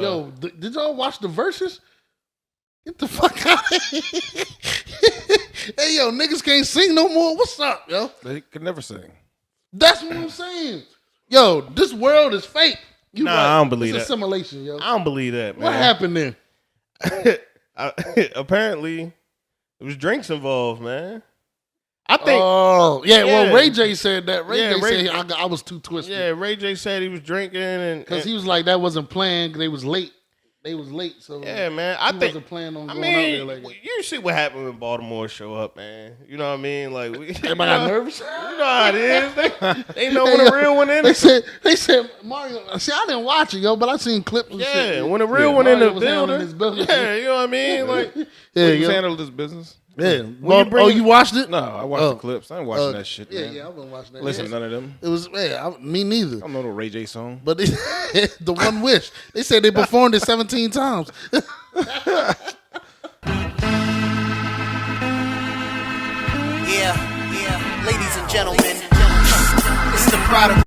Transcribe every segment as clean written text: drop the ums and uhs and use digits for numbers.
Yo, did y'all watch the Verzuz? Get the fuck out of here. Hey, yo, niggas can't sing no more. What's up, yo? They could never sing. That's what I'm saying. Yo, this world is fake. Nah, right. I don't believe it's that. a simulation, yo. I don't believe that, man. What happened there? Apparently, there was drinks involved, man. I think. Oh, yeah. Well, Ray J said that. Ray J said I was too twisted. Yeah, Ray J said he was drinking because he was like that wasn't planned. They was late. So yeah, man. I think wasn't planning on going out there like that. You see what happened when Baltimore show up, man. You know what I mean? Like, everybody got nervous. You know how it is. They know when a real one in. They said Mario. See, I didn't watch it, yo, but I seen clips. And shit. Yeah, when a real one in the building. Yeah, you know what I mean? Like, he handled this business. Yeah. You watched it? No, I watched the clips. I ain't watching that shit, man. Yeah, I've been watching that. Listen, none of them. It was, me neither. I don't know the Ray J song. But the One Wish. They said they performed it 17 times. Yeah. Ladies and gentlemen, it's the Prodigal.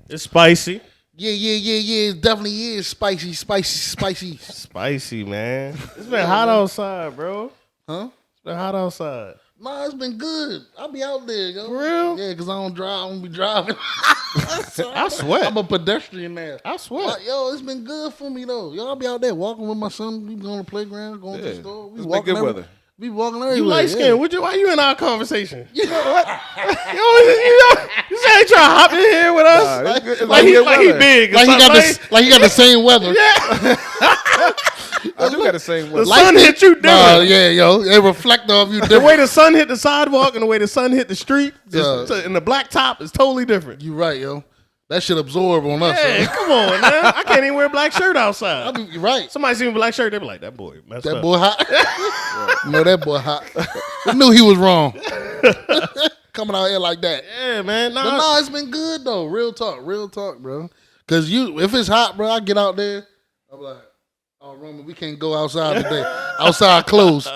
It's spicy. Yeah. It definitely is spicy. Spicy, man. It's been hot outside, bro. Huh? It's been hot outside. Nah, it's been good. I'll be out there, yo. For real? Yeah, because I don't drive. I don't be driving. I sweat. I'm a pedestrian now. I sweat. Yo, it's been good for me, though. Yo, I'll be out there walking with my son. We going to the playground, going to the store. We walking good weather. We walking everywhere. You light skinned. Why you in our conversation? You know what? You say you trying to hop in here with us? Like he big. Like he got the same weather. Yeah. I do got the same weather. The sun hit you different. Yeah, yo. It reflect off you different. The way the sun hit the sidewalk and the way the sun hit the street and the black top is totally different. You right, yo. That shit absorb on us. Yeah, come on, man. I can't even wear a black shirt outside. You're right. Somebody see me with a black shirt, they be like, that boy messed up. That boy hot. No, that boy hot. I knew he was wrong. Coming out here like that. Yeah, man. But no, it's been good, though. Real talk, bro. Because if it's hot, bro, I get out there. I'm like, oh, Roman, we can't go outside today. Outside closed.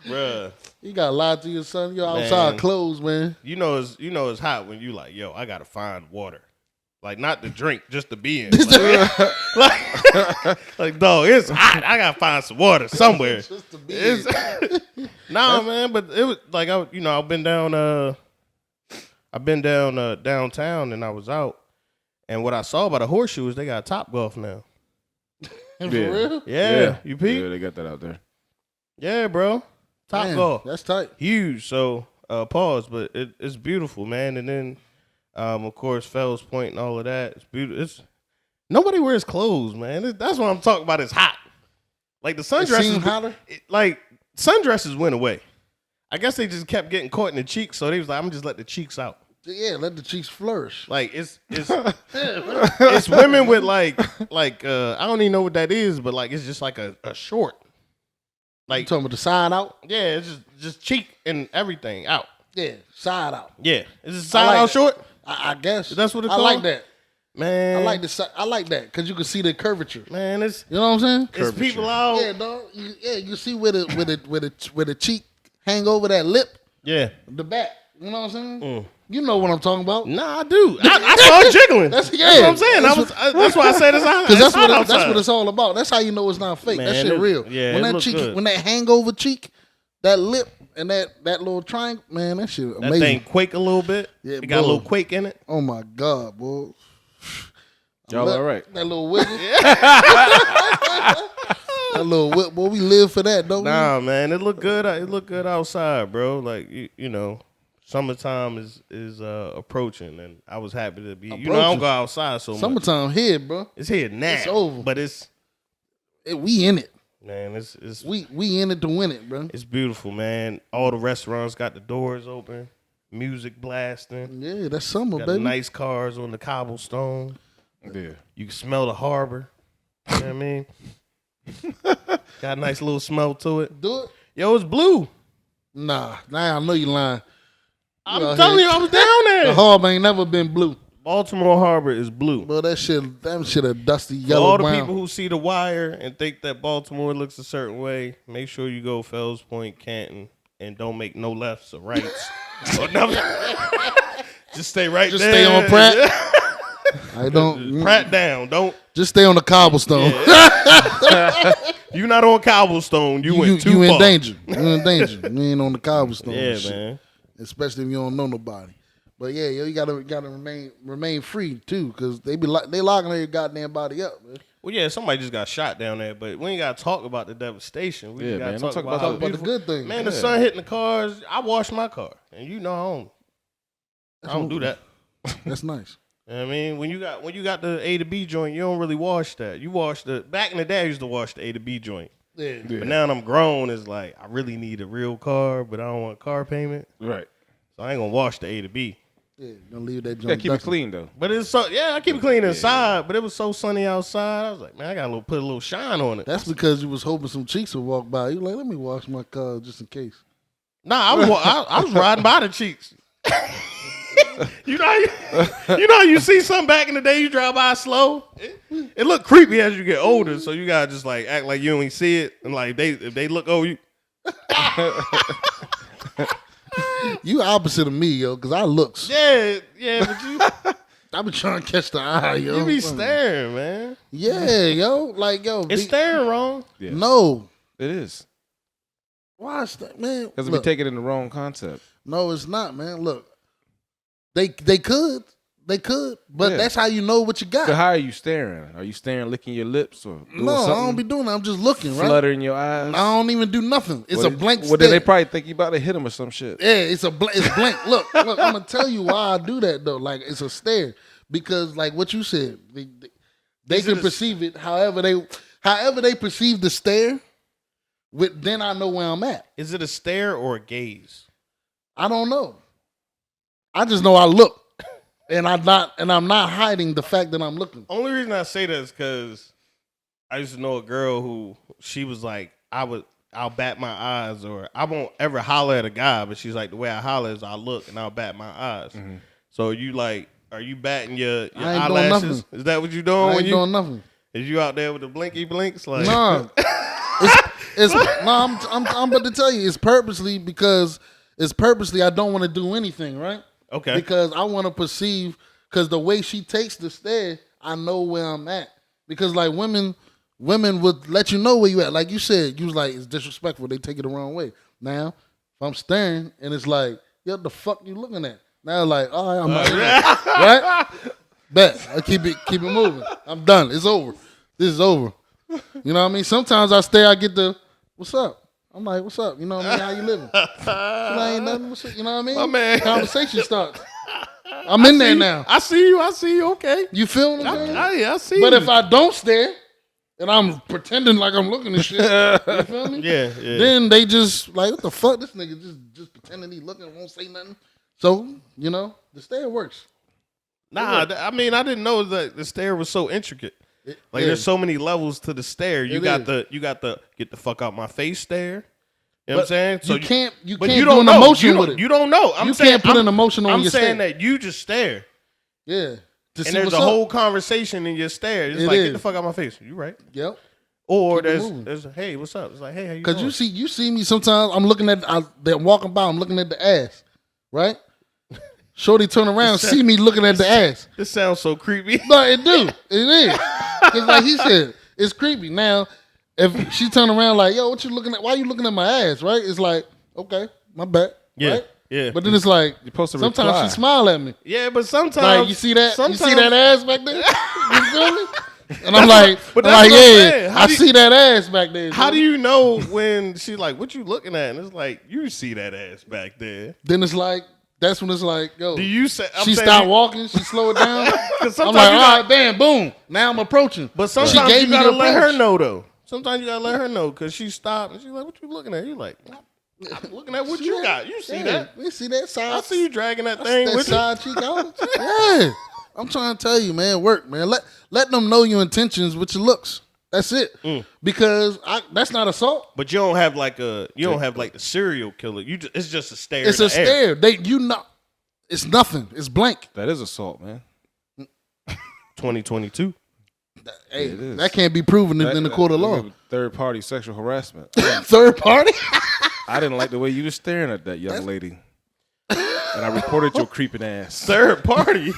Bruh. You got to lie to your son. You're outside closed, man. You know it's hot when you like, yo, I got to find water. Like, not to drink, just to be in. Like, dog, it's hot. I got to find some water somewhere. Just to be in. Nah, man, but it was like, I've been down downtown and I was out. And what I saw by the horseshoe is they got Topgolf now. For real? Yeah. You peep? Yeah, they got that out there. Yeah, bro. Topgolf. That's tight. Huge. So, pause, but it's beautiful, man. And then, of course, Fells Point and all of that. It's beautiful. Nobody wears clothes, man. That's what I'm talking about. It's hot. Like the sundresses. Hotter? Sundresses went away. I guess they just kept getting caught in the cheeks. So they was like, I'm just let the cheeks out. Yeah, let the cheeks flourish. Like it's women with like I don't even know what that is, but like it's just like a short. Like you talking about the side out? Yeah, it's just cheek and everything out. Yeah, side out. Yeah, is it side out short? I guess that's what it's called. I like that, man. I like that because you can see the curvature. Man, it's you know what I'm saying. It's people out. Yeah, dog. You see where the cheek hang over that lip. Yeah, the back. You know what I'm saying. You know what I'm talking about. Nah, I do. I saw it jiggling. That's what I'm saying. That's why I said it's hot. Because that's what it's all about. That's how you know it's not fake. Man, that shit real. Yeah, when that cheek, good. When that hangover cheek, that lip, and that little triangle, man, that shit amazing. That thing quake a little bit. Yeah, it got a little quake in it. Oh my god, boy. Y'all all right? That little wiggle. That little whip, boy. We live for that, don't we? Nah, man, it look good. It look good outside, bro. Like you know. Summertime is approaching, and I was happy to be. You know, I don't go outside so much. Summertime here, bro. It's here now. It's over, but we in it, man. It's we in it to win it, bro. It's beautiful, man. All the restaurants got the doors open, music blasting. Yeah, that's summer, got baby. Nice cars on the cobblestone. Yeah, you can smell the harbor. You know what I mean? Got a nice little smell to it. Do it. Yo, it's blue. Nah, I know you lying. I'm telling you, I was down there. The harbor ain't never been blue. Baltimore Harbor is blue. Well, that shit a dusty yellow. For all brown. the people who see The Wire and think that Baltimore looks a certain way, make sure you go Fells Point, Canton, and don't make no lefts or rights or nothing. Just stay right there. Just stay on Pratt. I don't. Pat down. Don't. Just stay on the cobblestone. You not on cobblestone. You went too you far. in danger. You in danger. You ain't on the cobblestone. Yeah, and shit. man. Especially if you don't know nobody. But yeah, yo, you gotta remain free too, because they locking their goddamn body up, man. Well, yeah, somebody just got shot down there, but we ain't got to talk about the devastation. We Yeah, got to man, talk don't about, talk about the good things. Man, the sun hitting the cars. I washed my car, and you know I don't do that. That's nice. You know what I mean, when you got the A to B joint, you don't really wash that. You wash back in the day, I used to wash the A to B joint. Yeah. But now that I'm grown, it's like I really need a real car, but I don't want car payment. Right. So I ain't gonna wash the A to B. Yeah, don't leave that You junk. gotta keep it dusty. clean though. But it's so I keep it clean inside. But it was so sunny outside. I was like, man, I gotta put a little shine on it. That's because you was hoping some cheeks would walk by. You like, let me wash my car just in case. Nah, I was riding by the cheeks. you know how you see something back in the day, you drive by slow. It look creepy as you get older, so you gotta just like act like you don't even see it, and like if they look over you. You opposite of me, yo, because I looks. Yeah, but I been trying to catch the eye, yo. you be staring, man. Yeah, yo, like yo. It's staring wrong. Yes. No, It is. why is that, man? Because we Look, take it in the wrong concept. no, it's not, man. Look, they could, but Yeah. that's how you know what you got. So how are you staring? Are you staring, licking your lips, or doing No, I something, don't be doing that. I'm just looking, right? fluttering your eyes? I don't even do nothing. It's a blank Well, then stare. they probably think you about to hit them or some shit. Yeah, it's blank. Look, I'm gonna tell you why I do that though. Like it's a stare because, like what you said, they can perceive it however they perceive the stare. Then I know where I'm at. Is it a stare or a gaze? I don't know. I just know I look, and I'm not hiding the fact that I'm looking. Only reason I say that is because I used to know a girl who she was like, I'll bat my eyes, or I won't ever holler at a guy, but she's like, the way I holler is I look and I'll bat my eyes. Mm-hmm. So you like, are you batting your I ain't eyelashes? doing nothing. Is that what you doing? I when ain't you doing nothing. Is you out there with the blinky blinks? Like, Nah, I'm about to tell you, it's purposely I don't want to do anything, right? okay, Because I want to perceive, because the way she takes the stare, I know where I'm at. Because like women would let you know where you at. Like you said, you was like, it's disrespectful. They take it the wrong way. Now, if I'm staring and it's like, yo, what the fuck you looking at? Now like, all right, I'm not right? Bet. I keep it moving. I'm done. It's over. This is over. You know what I mean? Sometimes I stare, I get the, what's up? I'm like, what's up? You know what I mean? How you living? I ain't nothing. What's up? You know what I mean? My man. Conversation starts. I'm in there now. I see you. Okay, You feel what I'm saying? I see. But you. if I don't stare and I'm pretending like I'm looking at shit, you feel me? yeah. Then they just like, what the fuck? This nigga just pretending he looking, won't say nothing. So, you know, the stare works. Nah, I mean, I didn't know that the stare was so intricate. Like, there's so many levels to the stare. You got the get the fuck out my face stare. You know what I'm saying? So you can't but do you don't an know. emotion with it. You don't know. You can't put an emotion on I'm your saying stare. that you just stare. Yeah. To see And there's what's a up. whole conversation in your stare. It's It like, is. get the fuck out my face. You right. Yep. Or Keep it moving. there's hey, what's up? It's like, hey, how you Because doing? you see me sometimes, I'm looking at, they're walking by, I'm looking at the ass, right? Shorty turn around, see me looking at the ass. This sounds so creepy. No, it do. It is. Because like he said, it's creepy. Now, if she turn around like, yo, what you looking at? Why you looking at my ass, right? It's like, okay, my bad. Yeah, Right? yeah. But then it's like, You're supposed to sometimes reply. she smile at me. Yeah, but sometimes Like, you see that? You see that ass back there? You feel me? And But I'm like, that's what I'm yeah, saying. How I do you- see that ass back there. How do you know when she's like, what you looking at? And it's like, you see that ass back there. Then it's like, that's when it's like, yo. Do you say She stopped walking. She slowed down. Because I'm sometimes like, you all got, right, bam, boom. Now I'm approaching. but sometimes gave you me gotta the let her approach. know though. Sometimes you gotta let her know because she stopped and she's like, what you looking at? You like, I'm looking at what you got. You see Yeah, that? You see that side? I see you dragging that thing that with you. side cheek out. Yeah. I'm trying to tell you, man, work, man. Let them know your intentions with your looks. That's it. Because that's not assault. But you don't have like the serial killer. It's just a stare. It's in a the air. stare. It's nothing. It's blank. That is assault, man. 2022. Hey, it is. that can't be proven in the court of law. Third party sexual harassment. Third party? I didn't like the way you were staring at that young lady. And I reported your creeping ass. Third party.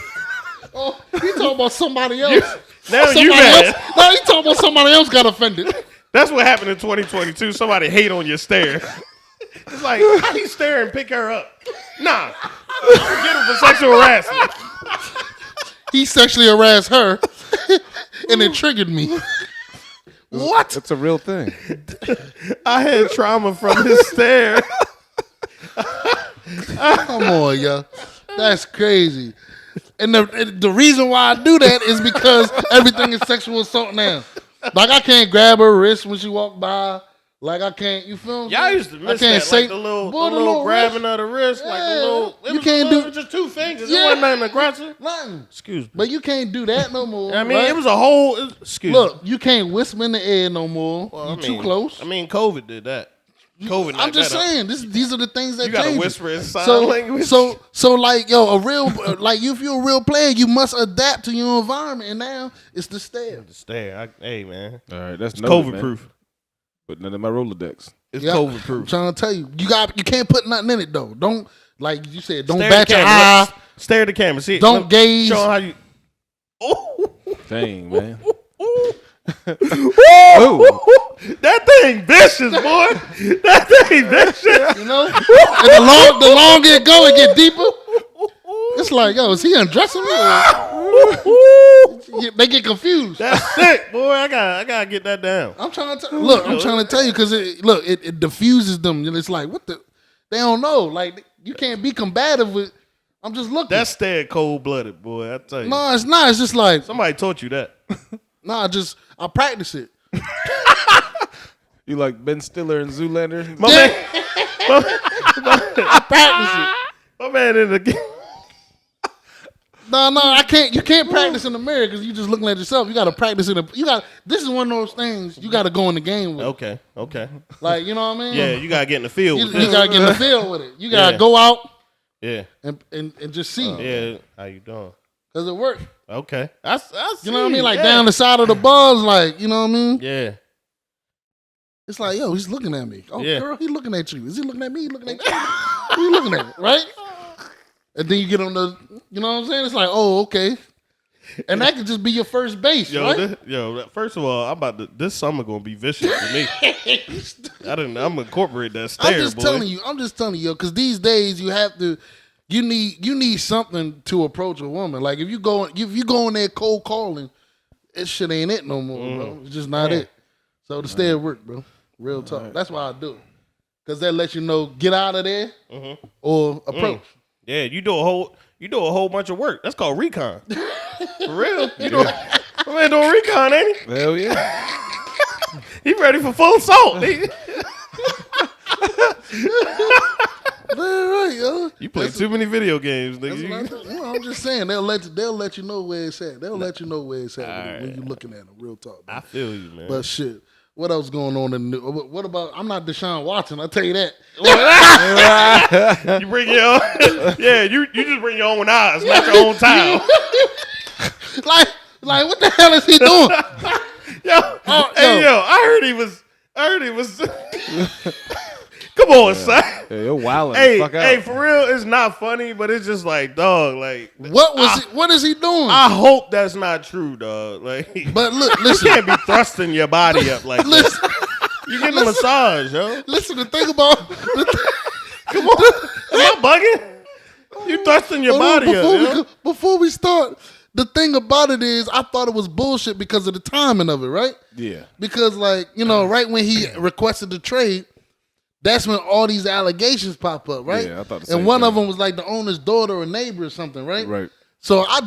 Oh, He talking about somebody else. Now somebody you mad. else. No, he talking about somebody else got offended. That's what happened in 2022. Somebody hate on your stare. It's like, how you stare and pick her up? Nah. Get him for sexual harassment. He sexually harassed her, and it triggered me. What? It's a real thing. I had trauma from his stare. Come on, yo. That's crazy. And the reason why I do that is because everything is sexual assault now. Like, I can't grab her wrist when she walk by. Like, I can't, you feel me? Y'all used to miss that, like the little grabbing of the wrist, like the little, it was just two fingers. It wasn't nothing aggressive. Nothing. Excuse me. But you can't do that no more. I mean, right? it was a whole, excuse me. Look, you can't whisper in the air no more. Well, You're too close. I mean, COVID did that. COVID. I'm just saying, these are the things that you gotta change. whisper in sign language. So like, yo, a real, like, if you're a real player, you must adapt to your environment. And now it's the stare. The stare. Hey, man. All right, that's COVID proof. But none of my Rolodex. It's Yep. COVID I'm proof. trying to tell you, you can't put nothing in it though. Don't, like you said, don't Stare bat at the your camera. eye. Stare at the camera. See, Don't gaze. Show 'em how you. Oh. Dang, man. That thing vicious, boy. That thing vicious. You know, and the longer it go, it get deeper. It's like, yo, is he undressing me? Or they get confused. That's sick, boy. I gotta get that down. I'm trying to tell you because it diffuses them. And it's like, what the? They don't know. Like, you can't be combative with. I'm just looking. That's stare cold blooded, boy. I tell you. No, it's not. It's just like, Somebody taught you that. nah. I practice it. You like Ben Stiller and Zoolander? My man, I practice it. my man in the. No, I can't. You can't practice in the mirror because you just looking at yourself. You got to practice in the. This is one of those things you got to go in the game with. Okay. Like, you know what I mean? Yeah, you gotta get in the field. You with this. got to get in the field with it. You got to Yeah. go out Yeah. and just see. Yeah. How you doing? Because it worked. Okay. I You know what I mean? Like, yeah. down the side of the bars, like, you know what I mean? Yeah. It's like, yo, he's looking at me. Oh, Yeah. girl, he looking at you. Is he looking at me? He looking at you. Who you looking at? Right? And then you get on the, you know what I'm saying? It's like, oh, okay. And that could just be your first base, right? First of all, this summer gonna be vicious for me. I'm incorporate that stare, I'm just boy. telling you, because these days you need something to approach a woman. Like, if you go in there cold calling, it shit ain't it no more, bro. It's just not it. So the stare work, bro. Real talk. Right. That's why I do it. Because that lets you know, get out of there or approach. Yeah, you do a whole bunch of work. That's called recon. For real. My man doing recon, ain't he? Hell yeah. He ready for full assault. Right, yo. You play too many video games, nigga. I'm just saying, they'll let you know where it's at. They'll let you know where it's at when you're looking at them. Real talk. Man. I feel you, man. But shit, what else going on in the news? What about? I'm not Deshaun Watson. I'll tell you that. You bring your own, you just bring your own eyes, not your own towel. like what the hell is he doing? Yo, I heard he was. Come on, son. Hey, you're wilding. Hey, for real, it's not funny, but it's just like, dog, like what is he doing? I hope that's not true, dog. Like, but look, listen, you can't be thrusting your body up like listen, that. You getting a massage, yo. Listen, the thing about come on, am I bugging? You thrusting your body up, before we start. The thing about it is, I thought it was bullshit because of the timing of it, right? Yeah. Because, like, you know, right when he requested the trade, that's when all these allegations pop up, right? Yeah, I thought the same And one thing. of them was like the owner's daughter or neighbor or something, right? Right. So I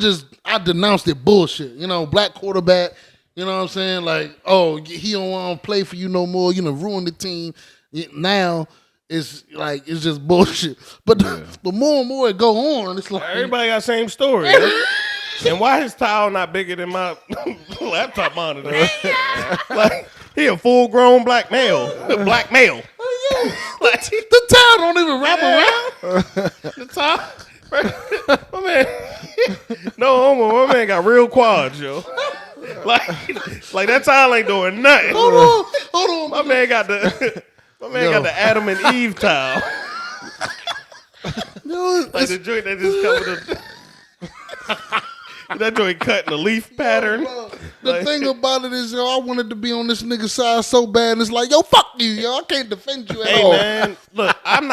denounced it bullshit. You know, black quarterback, you know what I'm saying? Like, oh, he don't want to play for you no more. You know, ruin the team. Now it's like, it's just bullshit. But the more and more it go on, it's like everybody got the same story. Yo. And why his towel not bigger than my laptop monitor? Like, he a full grown black male. Black male. Like, the towel don't even wrap around. The towel. My man. No homo. My man got real quads, yo. Like that towel ain't doing nothing. Hold on. My man got the Adam and Eve towel. Yo, Like the joint that just covered up. That joint cutting the leaf pattern. Bro, the thing about it is, yo, I wanted to be on this nigga's side so bad. And it's like, yo, fuck you, yo. I can't defend you at Hey all. man, look, I'm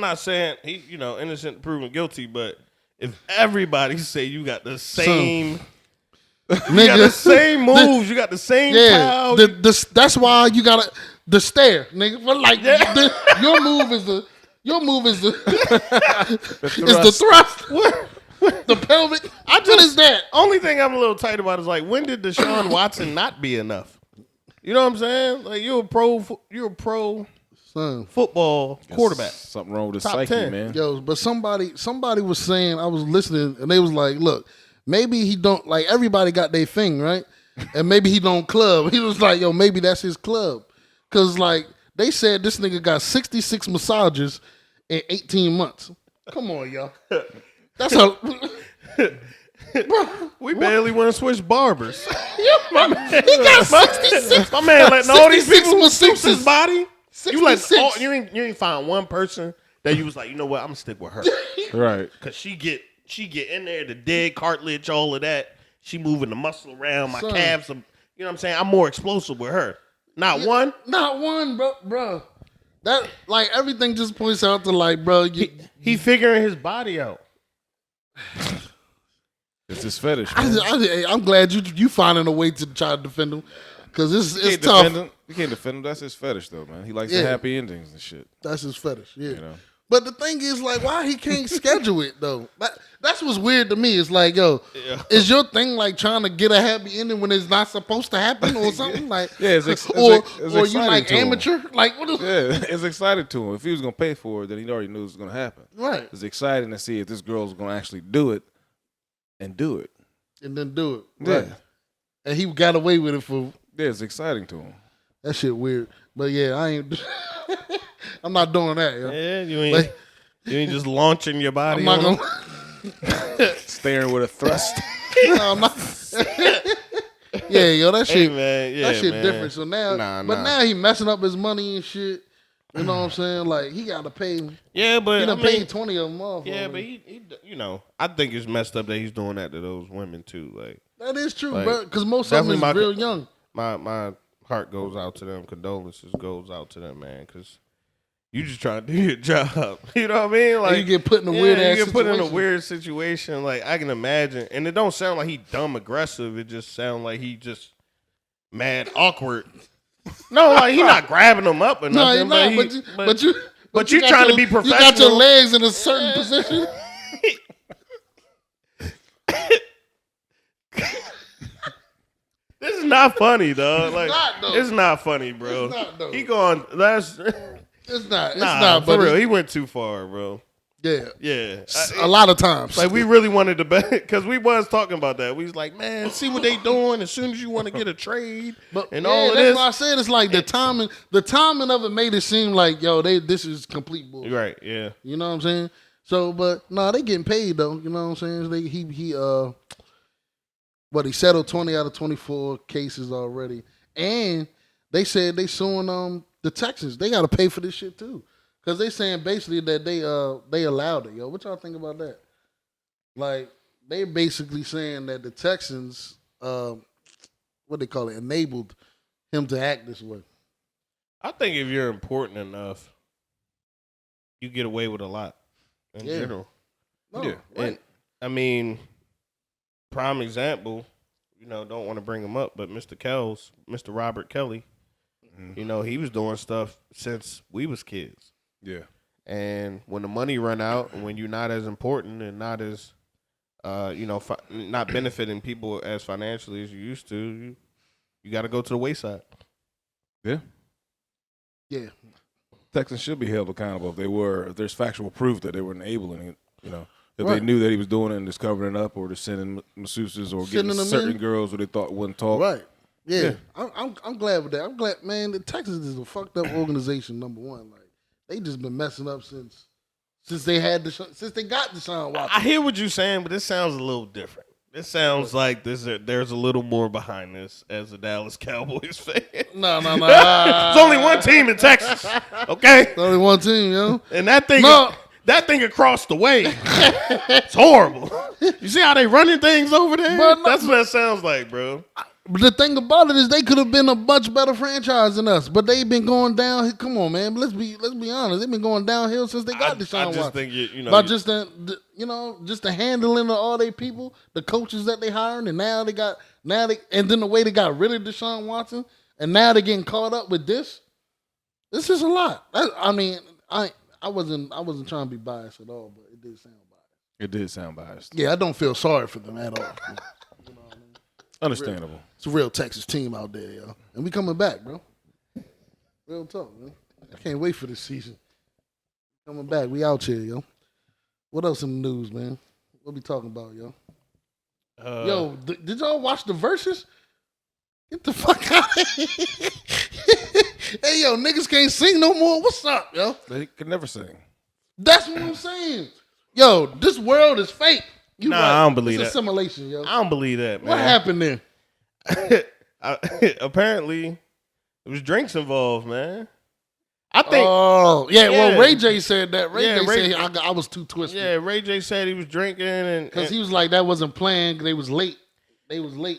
not saying he, innocent proven guilty, but if everybody say you got the same, you got the same moves, you got the same power. That's why you gotta the stare, nigga. But like your move is the thrust. The pelvic. What is that? Only thing I'm a little tight about is like, when did Deshaun Watson not be enough? You know what I'm saying? Like you're a pro Son. football quarterback. Something wrong with his Top psyche, 10. man. Yo, but somebody was saying, I was listening, and they was like, look, maybe he don't, like, everybody got their thing, right? And maybe he don't club. He was like, yo, maybe that's his club. Because, like, they said this nigga got 66 massages in 18 months. Come on, y'all. That's a... We barely want to switch barbers. My man, he got 66. My man letting all these 66 people masseuse masseuses. his body. You let 66. you ain't find one person that you was like, you know what, I'm gonna stick with her. Right. Cause she get in there, the dead cartilage, all of that. She moving the muscle around, my Son. calves. You know what I'm saying? I'm more explosive with her. Not one. Not one, bro. That, like, everything just points out to, like, bro, He figuring his body out. It's his fetish, man. I'm glad you finding a way to try to defend him, because it's You tough. can't defend him. That's his fetish, though, man. He likes Yeah. the happy endings and shit. That's his fetish, yeah. You know? But the thing is, like, why he can't schedule it though? That's what's weird to me. It's like, yo, is your thing like trying to get a happy ending when it's not supposed to happen or something? Like, Yeah, it's or you exciting like to him. amateur? Like, what is Yeah, it's exciting to him. If he was gonna pay for it, then he already knew it was gonna happen. right? It's exciting to see if this girl's gonna actually do it and do it. And then do it, Yeah. right? And he got away with it for Yeah, it's exciting to him. that shit. Weird, but yeah, I ain't. I'm not doing that. Yo. Yeah, you ain't Like, just launching your body. I'm not on gonna. Staring with a thrust. No, I'm not. Yeah, yo, that Hey shit. man, yeah, That shit man. different. So now, Nah. now he messing up his money and shit. You know what I'm saying? Like, he got to pay. Yeah, but He I done mean, paid 20 of them off. yeah, already. but he, I think it's messed up that he's doing that to those women too. Like, That is true, like, bro. Because most of them is definitely real young. my heart goes out to them. Condolences goes out to them, man. Because you just trying to do your job. You know what I mean? Like, And you get put in a weird ass you get put in a situation. weird situation. Like, I can imagine, and it don't sound like he dumb aggressive. It just sound like he just mad awkward. No, like he not grabbing them up or No, nothing. you're not. But you you got trying to your- be You got your professional. legs in a certain position. This is not funny, dog. Like, not, though. it's not funny, bro. It's not, though. He going. That's It's not. It's nah, not, for but real. it's- He went too far, bro. Yeah. Yeah, A lot of times. like we really wanted to bet because we was talking about that. We was like, man, see what they doing. As soon as you want to get a trade, and all of that's this, why I said it's like the timing of it made it seem like, yo, this is complete bullshit. right? Yeah, You know what I'm saying? So, but no, they getting paid though. You know what I'm saying? He settled 20 out of 24 cases already, and they said they suing the Texans. They got to pay for this shit too, because they saying basically that they allowed it. Yo, what y'all think about that? Like, they basically saying that the Texans, what they call it, enabled him to act this way. I think if you're important enough, you get away with a lot in Yeah. general. No, Yeah. right. And I mean, prime example, don't want to bring him up, but Mr. Robert Kelly, he was doing stuff since we was kids. Yeah. And when the money run out, and when you're not as important and not as, not benefiting people as financially as you used to, you got to go to the wayside. Yeah. Yeah. Texans should be held accountable if there's factual proof that they were enabling it. If Right. they knew that he was doing it and just covering it up, or just sending masseuses or Sending getting them certain in. girls who they thought wouldn't talk. Right. Yeah. Yeah. I'm glad with that. I'm glad, man. The Texans is a fucked up organization. Number one, like, they just been messing up since they got Deshaun Watson. I hear what you're saying, but this sounds a little different. This sounds like there's a little more behind this as a Dallas Cowboys fan. No. There's only one team in Texas, okay? There's only one team, yo. And that thing, No. that thing across the way, it's horrible. You see how they running things over there? But no- That's what that sounds like, bro. But the thing about it is they could have been a much better franchise than us, but they've been going down. Come on, man. Let's be honest. They've been going downhill since they got Deshaun Watson. I just think you know, but just the handling of all their people, the coaches that they hired, and and then the way they got rid of Deshaun Watson, and now they're getting caught up with this. This is a lot. I wasn't trying to be biased at all, but it did sound biased. It did sound biased. Yeah, I don't feel sorry for them at all. You know what I mean? Understandable. It's a real Texas team out there, yo. And we coming back, bro. Real talk, man. I can't wait for this season. Coming back. We out here, yo. What else in the news, man? What we talking about, yo? Yo, did y'all watch the Verzuz? Get the fuck out of here. Hey, yo, niggas can't sing no more. What's up, yo? They could never sing. That's what I'm saying. Yo, this world is fake. Nah, I don't believe it's that. a simulation, yo. I don't believe that, man. What happened there? Apparently, there was drinks involved, man. I think. Oh, yeah. Well, Yeah. Ray J said that. Ray J Ray- said I was too twisted. Yeah, Ray J said he was drinking and Because he was like, that wasn't planned. They was late.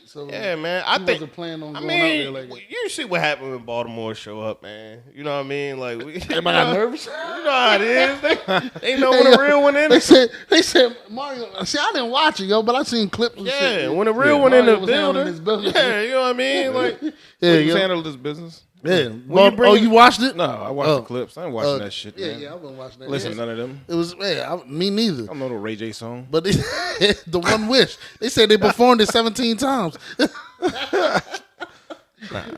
So yeah, man. he wasn't planning on going out there like that. you see what happened when Baltimore show up, man. You know what I mean? Like, Everybody got nervous. You know how it is. They know when a real one in They it. said Mario. See, I didn't watch it, yo, but I seen clips and shit. Yeah, when a real one in Mario the was handling his building. business. Yeah, you know what I mean? Like, Yeah, He's yo. handled this business. Yeah. When you bring You watched it? No, I watched the clips. I ain't watching that shit, Yeah, man. yeah, I wasn't watching that. Listen, Yeah. none of them. It was, me neither. I don't know the Ray J song. But the One Wish. They said they performed it 17 times. nah,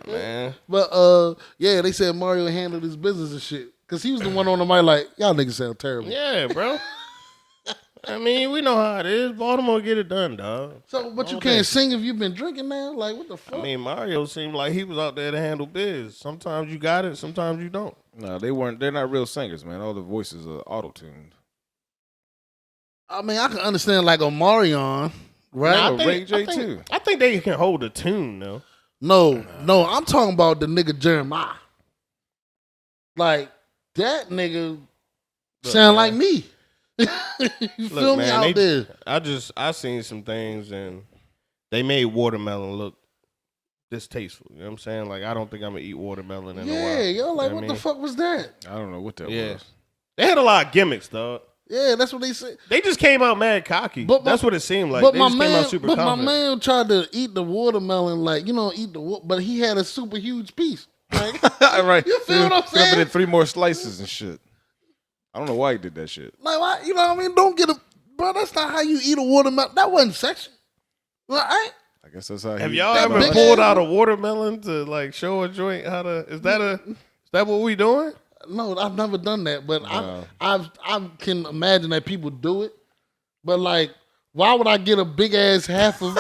man. But yeah, they said Mario handled his business and shit. Cause he was the one on the mic like, y'all niggas sound terrible. Yeah, bro. I mean, we know how it is. Baltimore get it done, dog. So, but you All can't day. sing if you've been drinking now? Like, what the fuck? I mean, Mario seemed like he was out there to handle biz. Sometimes you got it, sometimes you don't. No, they weren't. They're not real singers, man. All the voices are auto-tuned. I can understand like Omarion, right? Nah, Ray J too. I think they can hold a tune, though. No, I'm talking about the nigga Jeremiah. Like, that nigga sound like me. You feel me out there? I seen some things and they made watermelon look distasteful. You know what I'm saying? Like, I don't think I'm gonna eat watermelon in a while. Yeah, yo, like, You know what the fuck was that? I don't know what that Yeah. was. They had a lot of gimmicks, dog. Yeah, that's what they said. They just came out mad cocky. But That's what it seemed like. But They my just came man, out super but my confident. man tried to eat the watermelon, like but he had a super huge piece. Like, Right. You feel what I'm Stuffing saying? in 3 more slices and shit. I don't know why he did that shit. like, why, you know what I mean? Don't get a bro. That's not how you eat a watermelon. That wasn't sexual. Right? I guess that's how. Have he- y'all That ever big pulled ass- out a watermelon to like show a joint how to? Is that what we doing? No, I've never done that, but No. I can imagine that people do it. But like, why would I get a big ass half of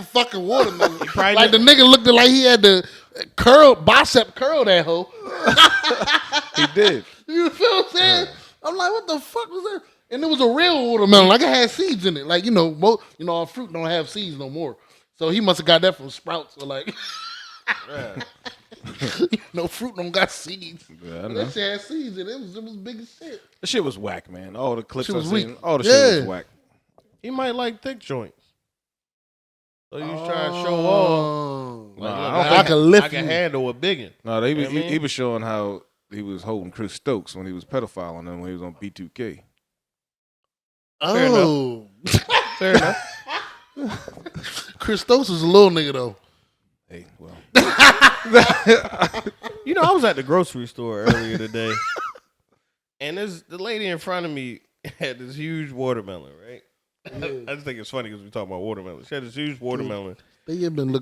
fucking watermelon? probably Like the nigga looked like he had to bicep curl that hoe. He did. You feel what I'm saying? I'm like, what the fuck was that? And it was a real watermelon, like it had seeds in it. Like our fruit don't have seeds no more. So he must have got that from Sprouts or like. No fruit don't got seeds. Yeah, I know. That shit had seeds in it. It was big as shit. That shit was whack, man. All the clips Shit I was seen, weak. all the shit Yeah. was whack. He might like thick joints. So you was trying to show off. Oh. Like, Nah, look, I don't I think- can lift I can you. handle a biggin. No, he You know what I mean? was showing how he was holding Chris Stokes when he was pedophiling him when he was on B2K. Oh. Fair enough. Christos is a little nigga though. Hey, well, You know, I was at the grocery store earlier today, and the lady in front of me had this huge watermelon, right? I just think it's funny because we talk about watermelon. She had this huge watermelon. They've been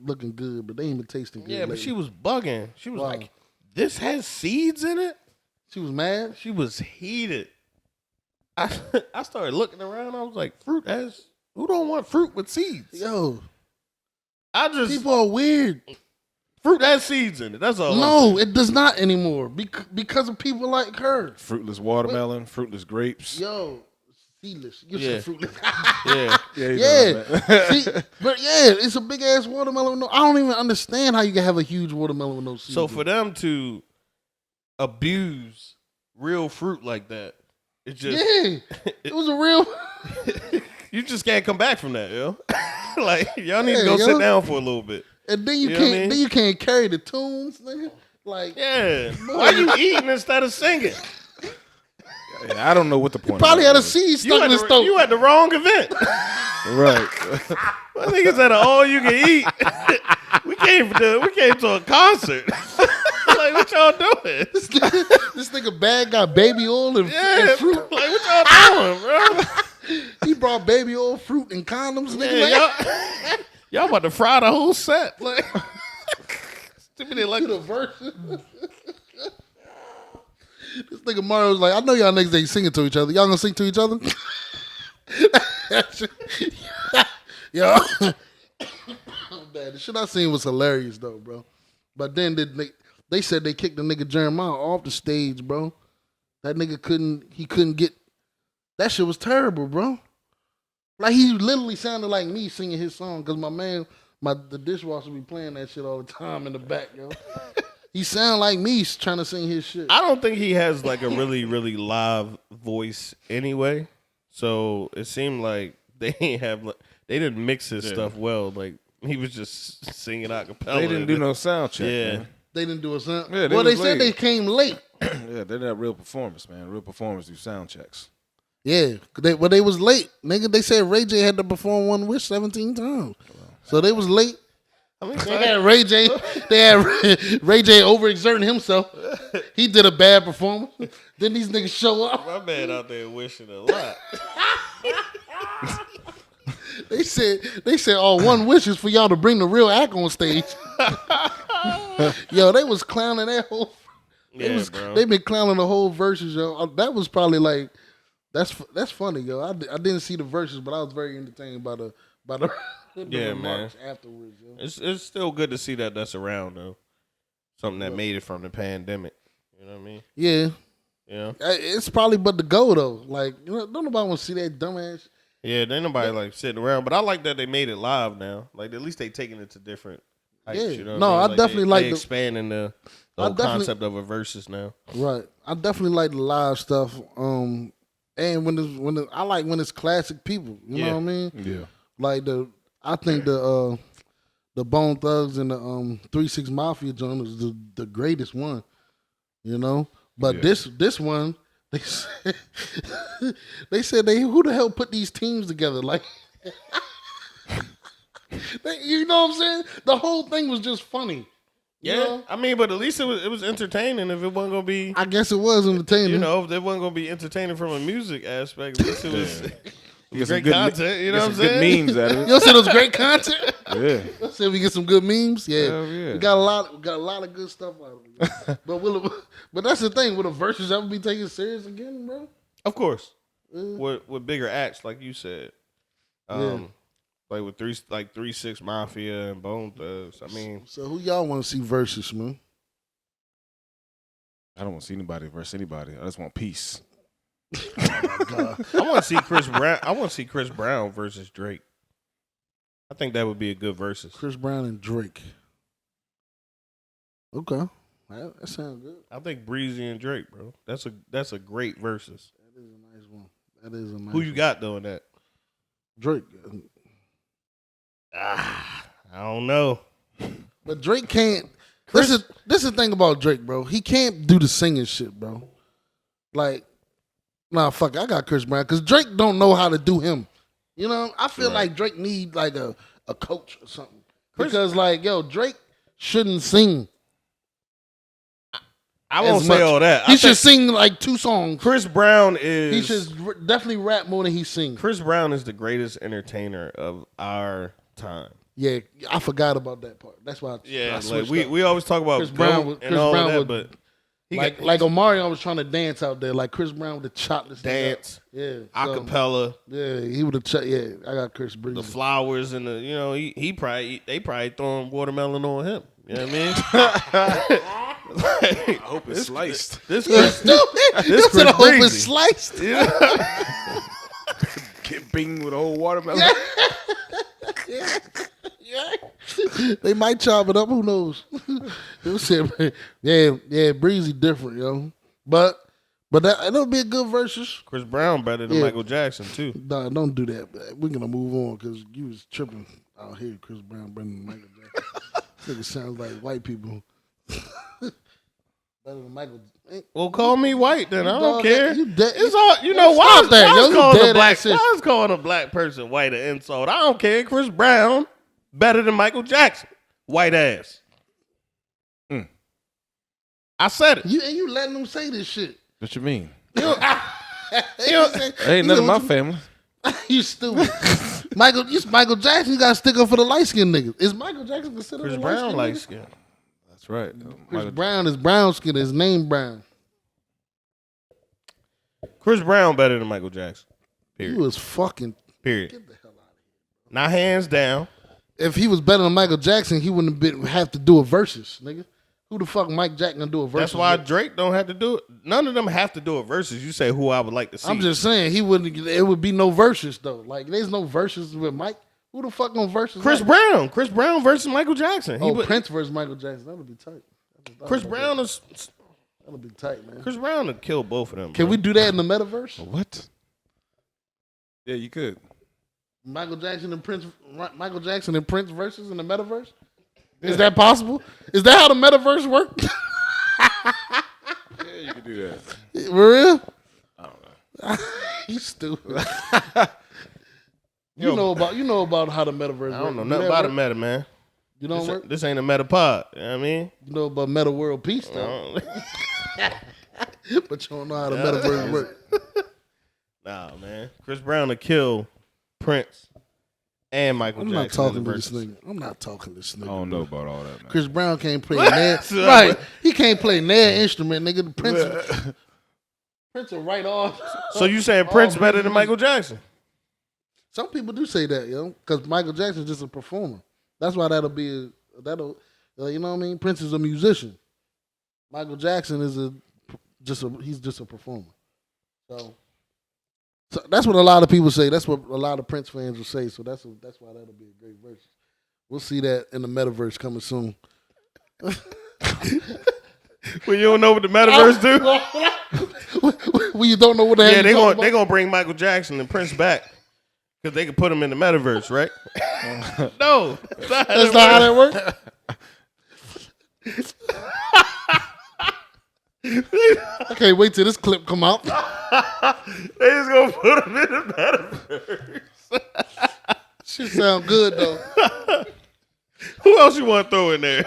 looking good, but they ain't been tasting good. Yeah, but lately. she was bugging. She was Wow. like, "This has seeds in it." She was mad. She was heated. I started looking around. I was like, "Fruit has who don't want fruit with seeds?" Yo, I just people are weird. fruit has seeds in it. That's all. I'm No, it does not anymore because of people like her. fruitless watermelon, fruitless grapes. Yo, seedless. You Yeah. said fruitless. saying. Yeah, you know Yeah, what I meant. See, but yeah, it's a big ass watermelon. I don't even understand how you can have a huge watermelon with no seeds. So in for it. them to abuse real fruit like that, it just yeah, it was a real. You just can't come back from that, yo. Like y'all need to go yo. sit down for a little bit. And then you know what I can't. mean? Then you can't carry the tunes, nigga. Like, Yeah. Why you eating instead of singing? Yeah, I don't know what the point. probably of had that a is. seed stuck in his throat. You at the wrong event. Right. I think it's at an all you can eat. we came to a concert. Like what y'all doing? This nigga bag got baby oil and, Yeah, and fruit. like what y'all doing, bro? He brought baby oil, fruit, and condoms. Nigga, Yeah, y'all about to fry the whole set. Like, like the verses. This nigga Mario was like, I know y'all niggas ain't singing to each other. Y'all gonna sing to each other? Yo, man, the shit I seen was hilarious though, bro. But then they said they kicked the nigga Jeremiah off the stage, bro. That nigga couldn't get. That shit was terrible, bro. Like he literally sounded like me singing his song because the dishwasher be playing that shit all the time in the back, yo. He sound like me trying to sing his shit. I don't think he has like a really, really live voice anyway. So it seemed like they didn't mix his stuff well. Like he was just singing a cappella. They didn't do no sound check. Yeah. Man. They didn't do a sound. Yeah, Well, they was said late. they came late. Yeah, they're not real performers, man. Real performers do sound checks. Yeah, they was late, nigga. They said Ray J had to perform One Wish 17 times, so they was late. I mean, They had Ray J. They had Ray J. overexerting himself. He did a bad performance. Then these niggas show up. my man out there wishing a lot. They said, "Oh, one wish is for y'all to bring the real act on stage." Yo, they was clowning that whole. Bro. They been clowning the whole verses, yo. That was probably like, that's funny, yo. I didn't see the verses, but I was very entertained by the Yeah, remarks afterwards, yo. It's still good to see that that's around though. Something that made it from the pandemic. You know what I mean? Yeah, Yeah. it's probably but the go though. Like, you know, don't nobody want to see that dumbass. Yeah, there ain't nobody like sitting around, but I like that they made it live now. Like at least they taking it to different heights. Yeah. You know what No, I mean? I definitely they like the- expanding the I whole definitely- concept of a versus now. Right. I definitely like the live stuff. And I like when it's classic people. You know what I mean? Yeah. Like I think the Bone Thugs and the 3-6 Mafia joint is the greatest one. You know? But Yeah. this one, they said who the hell put these teams together? Like you know what I'm saying? The whole thing was just funny. You Yeah, know? I mean, but at least it was entertaining. If it wasn't gonna be, I guess it was entertaining. you know, if it wasn't gonna be entertaining from a music aspect, at least it was, You get great good content. You know what I'm Good saying? memes out of You it. know, said it was great content. Yeah. I said we get some good memes. Yeah, Hell yeah. we got a lot of good stuff out of it. But that's the thing. Will the verses ever be taken serious again, bro? Of course, with bigger acts like you said, like with 3-6 Mafia and Bone Thugs. I mean, So who y'all want to see versus, man? I don't want to see anybody versus anybody. I just want peace. I want to see Chris Brown. I want to see Chris Brown versus Drake. I think that would be a good versus. Chris Brown and Drake. Okay, that sounds good. I think Breezy and Drake, bro. That's a great versus. That is a nice one. That is a nice. Who you got doing that? Drake. I don't know. But Drake can't. This is the thing about Drake, bro. He can't do the singing shit, bro. Like, nah, fuck it. I got Chris Brown because Drake don't know how to do him. You know, I feel like Drake need like a coach or something. Because like, yo, Drake shouldn't sing. I won't as say much. all that. He should sing like 2 songs. Chris Brown is. He should definitely rap more than he sings. Chris Brown is the greatest entertainer of our time. Yeah, I forgot about that part. That's why. I Like switched up. we always talk about Chris Brown GOAT was- and Chris all Brown of that, was- but he like Omarion was trying to dance out there. Like Chris Brown would have chopped this thing up. dance, Yeah, acapella, yeah, he would have. Yeah, I got Chris Breezy. the flowers, and the they probably throwing watermelon on him. You know what I mean? I hope it's sliced. This Yeah, Chris, stupid. this You said I Chris hope it's Breezy. sliced. Get bing with a whole watermelon. They might chop it up. Who knows? Yeah, Breezy different, yo. But But that'll be a good versus. Chris Brown better than Yeah. Michael Jackson too. Nah, don't do that. We're gonna move on because you was tripping out here. Chris Brown, Brendan, Michael Jackson. Nigga sounds like white people. Better than Michael. Well, call me white then. I don't Dog, care. you dead- It's all you know. Why Stop is that, why yo. is You calling a dead black? ass shit. Why is calling a black person white an insult? I don't care. Chris Brown better than Michael Jackson. White ass. I said it. You letting them say this shit. What you mean? Ain't None of my family. You stupid. Michael Jackson, you gotta stick up for the light skinned niggas. Is Michael Jackson considered Chris a Brown light light skinned? skin. That's right. Chris Brown is brown skinned. His name Brown. Chris Brown better than Michael Jackson. He Period. was fucking. Period. Get the hell out of here. Not hands down. If he was better than Michael Jackson, he wouldn't have to do a versus, nigga. Who the fuck Mike Jackson gonna do a versus? That's why with? Drake don't have to do it. None of them have to do a versus. You say who I would like to see. I'm just saying he wouldn't. It would be no versus though. Like there's no versus with Mike. Who the fuck gonna versus Chris Mike? Brown. Chris Brown versus Michael Jackson. Oh, Prince versus Michael Jackson. That would be tight. Chris Brown is. That'll be tight, man. Chris Brown would kill both of them. Can bro. we do that in the metaverse? What? Yeah, you could. Michael Jackson and Prince versus in the metaverse? Is that possible? Is that how the metaverse works? Yeah, you could do that. For real? I don't know. You stupid. You know about how the metaverse works. I don't know nothing about a meta, man. You don't work? This ain't a meta pod. You know what I mean? You know about meta world peace though. But you don't know how the metaverse works. Nah, man. Chris Brown to kill Prince and Michael I'm not Jackson. talking in to the this verses. nigga. I'm not talking to this nigga. I don't know about all that, man. Chris Brown can't play nair. Right. He can't play nair instrument, nigga. The Prince will write off. So you saying Prince better than Michael Jackson? Some people do say that, yo, because Michael Jackson's just a performer. That's why you know what I mean? Prince is a musician. Michael Jackson is he's just a performer. So that's what a lot of people say. That's what a lot of Prince fans will say. So that's why that'll be a great verse. We'll see that in the metaverse coming soon. Well, you don't know what the metaverse do? Well, you don't know what the hell Yeah, you're talking they about? gonna bring Michael Jackson and Prince back because they can put him in the metaverse, right? No, That's not how that works. I can't wait till this clip come out. They just gonna put him in the metaverse. Shit sound good though. Who else you want to throw in there?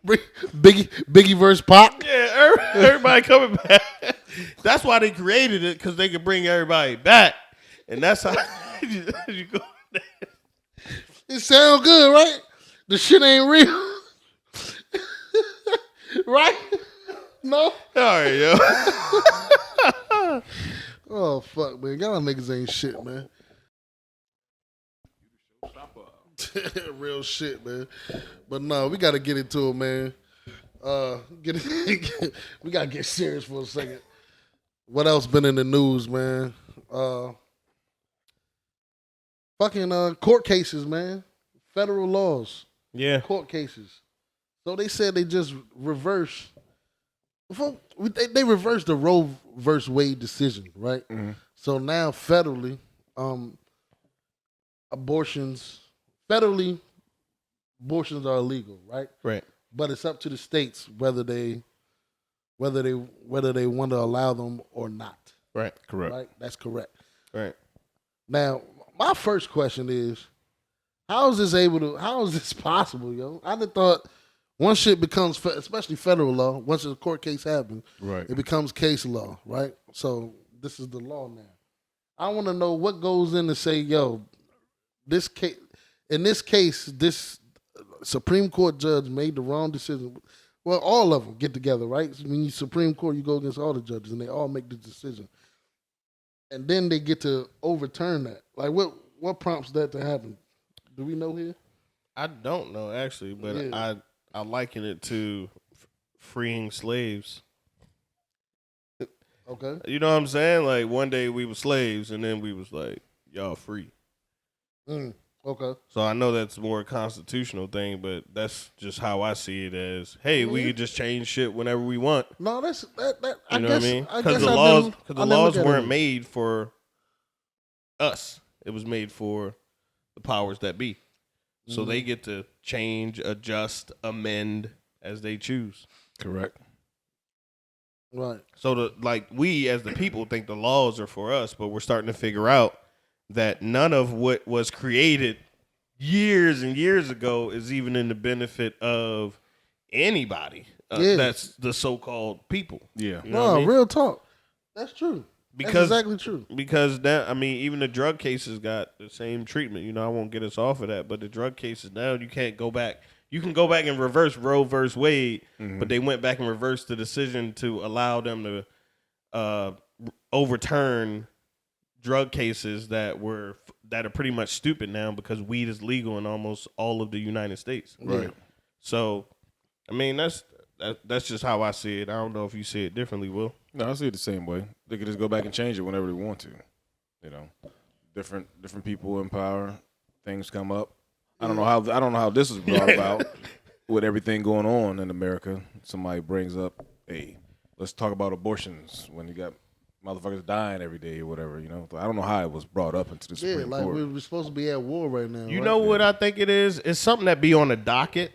Biggie versus Pac. Yeah, everybody coming back. That's why they created it, because they could bring everybody back, and that's how you go. It sound good, right? The shit ain't real. Right? No? All right, yo. Oh, fuck, man. Y'all niggas ain't shit, man. Real shit, man. But no, we got to get into it, man. We got to get serious for a second. What else been in the news, man? Fucking court cases, man. Federal laws. Yeah. Court cases. So they said they just reversed. They reversed the Roe versus Wade decision, right? Mm-hmm. So now federally, abortions are illegal, right? Right. But it's up to the states whether they want to allow them or not. Right. Correct. Right? That's correct. Right. Now, my first question is, how is this possible, yo? I just thought once shit becomes, especially federal law, once a court case happens, Right. it becomes case law, right? So this is the law now. I want to know what goes in to say, yo, this case, this Supreme Court judge made the wrong decision. Well, all of them get together, right? When you Supreme Court, you go against all the judges, and they all make the decision, and then they get to overturn that. Like, what prompts that to happen? Do we know here? I don't know, actually, but Yeah. I liken it to freeing slaves. Okay. You know what I'm saying? Like, one day we were slaves, and then we was like, y'all free. Mm. Okay. So I know that's more a constitutional thing, but that's just how I see it as, hey, we could just change shit whenever we want. No, that's that. You know what I mean? Because the laws weren't made for us. It was made for the powers that be. So they get to change, adjust, amend as they choose. Correct. Right. So we as the people think the laws are for us, but we're starting to figure out that none of what was created years and years ago is even in the benefit of anybody. That's the so-called people. Yeah. You know what I mean? Real talk. That's true. That's exactly true. Because even the drug cases got the same treatment. I won't get us off of that, but the drug cases now, you can't go back. You can go back and reverse Roe versus Wade, but they went back and reversed the decision to allow them to overturn drug cases that are pretty much stupid now because weed is legal in almost all of the United States. Right. So, that's just how I see it. I don't know if you see it differently, Will. No, I see it the same way. They could just go back and change it whenever they want to. Different people in power, things come up. I don't know how this was brought about with everything going on in America. Somebody brings up, hey, let's talk about abortions when you got motherfuckers dying every day or whatever. I don't know how it was brought up into the Supreme Court. We're supposed to be at war right now. You know what I think it is? It's something that be on the docket.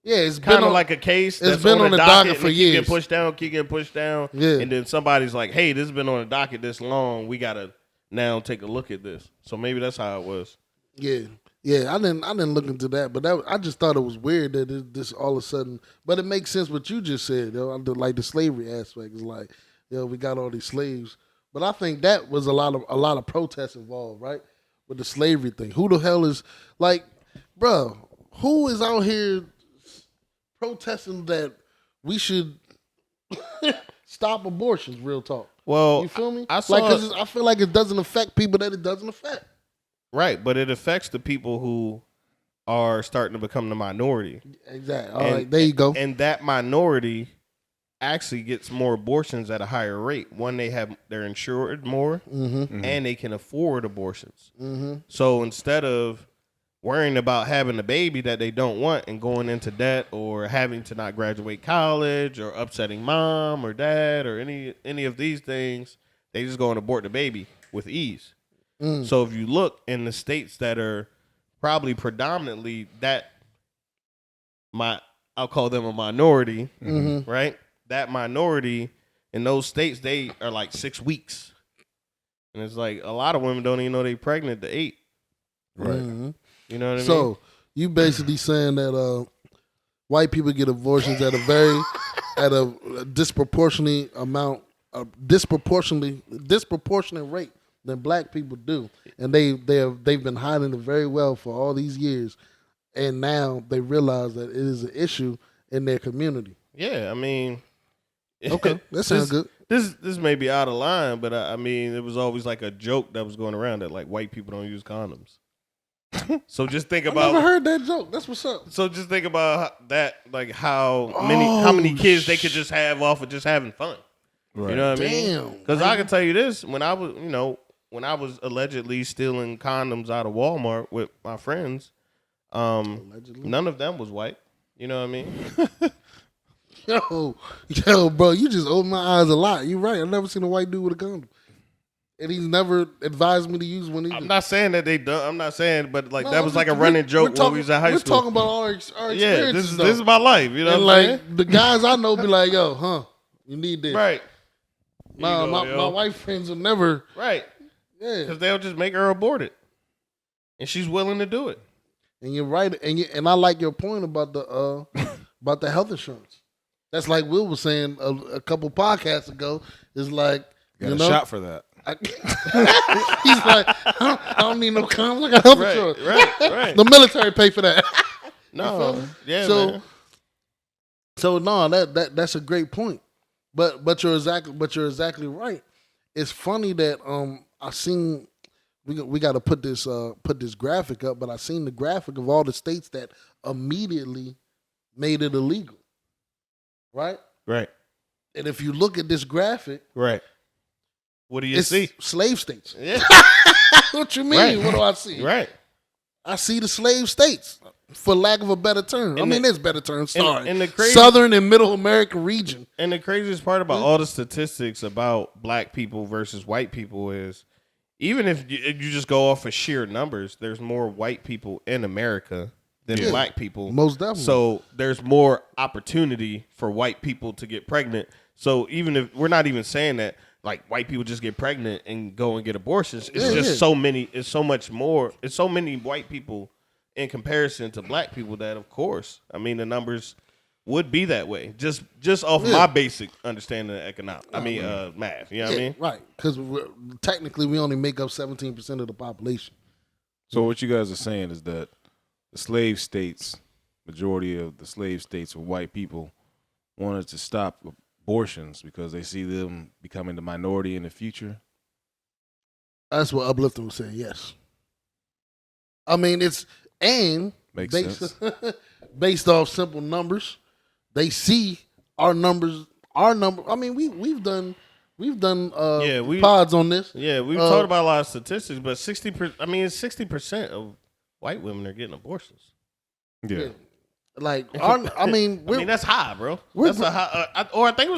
Yeah, it's kind of like a case that's been on the docket for years. Keep getting pushed down. Yeah. And then somebody's like, hey, this has been on the docket this long. We got to now take a look at this. So maybe that's how it was. Yeah. Yeah, I didn't look into that, but I just thought it was weird that this all of a sudden. But it makes sense what you just said, like the slavery aspect is like, we got all these slaves. But I think that was a lot of protests involved, right, with the slavery thing. Who the hell is like, bro? Who is out here protesting that we should stop abortions? Real talk. Well, you feel me? I feel like it doesn't affect people that it doesn't affect. Right, but it affects the people who are starting to become the minority. Exactly. All right, there you go. And that minority actually gets more abortions at a higher rate. One, they're insured more, and they can afford abortions. So instead of worrying about having a baby that they don't want and going into debt or having to not graduate college or upsetting mom or dad or any of these things, they just go and abort the baby with ease. So if you look in the states that are probably predominantly I'll call them a minority, right? That minority in those states, they are like 6 weeks. And it's like a lot of women don't even know they're pregnant to 8. Right. You know what I mean? So you basically saying that white people get abortions at a disproportionate rate than black people do, and they've been hiding it very well for all these years, and now they realize that it is an issue in their community. Yeah, I mean, okay, that sounds good. This may be out of line, but I mean, it was always like a joke that was going around that like white people don't use condoms. So just think about. I never heard that joke. That's what's up. So just think about that, like how many kids they could just have off of just having fun. Right. You know what I mean? Because I can tell you this: when I was allegedly stealing condoms out of Walmart with my friends, none of them was white. You know what I mean? Yo, bro, you just opened my eyes a lot. You're right. I've never seen a white dude with a condom. And he's never advised me to use one either. I'm not saying that they don't. I'm not saying, but like that was like a running joke when we was in high school. We're talking about our experiences. Yeah, this is my life. You know, and what I'm like saying? The guys I know be like, yo, you need this, right? My white friends will never, right? Yeah, because they'll just make her abort it, and she's willing to do it. And you're right, and I like your point about the health insurance. That's like Will was saying a couple podcasts ago. Is like got a shot for that. He's like, I don't need no condoms. I got health insurance. Right. The military pay for that. No, yeah. So no, that's a great point. But you're exactly right. It's funny that I seen we got to put this graphic up, but I seen the graphic of all the states that immediately made it illegal. Right. And if you look at this graphic, right. What do you see? Slave states. Yeah. What you mean? Right. What do I see? Right. I see the slave states, for lack of a better term. There's better terms. Sorry, and the crazy, Southern and Middle America region. And the craziest part about all the statistics about black people versus white people is, even if you just go off of sheer numbers, there's more white people in America than black people. Most definitely. So there's more opportunity for white people to get pregnant. So even if we're not even saying that like white people just get pregnant and go and get abortions, it's so many. It's so much more. It's so many white people in comparison to black people that, of course, the numbers would be that way. Just off my basic understanding of economics. Math. You know what I mean? Right. Because technically we only make up 17% of the population. So what you guys are saying is that the slave states, majority of the slave states were white people, wanted to stop abortions because they see them becoming the minority in the future? That's what Uplifting was saying, yes. It's Makes sense. Based off simple numbers. They see our numbers. We've done pods on this. Yeah, we've talked about a lot of statistics, but 60% of white women are getting abortions. Yeah. Like, that's high, bro. That's a high. I think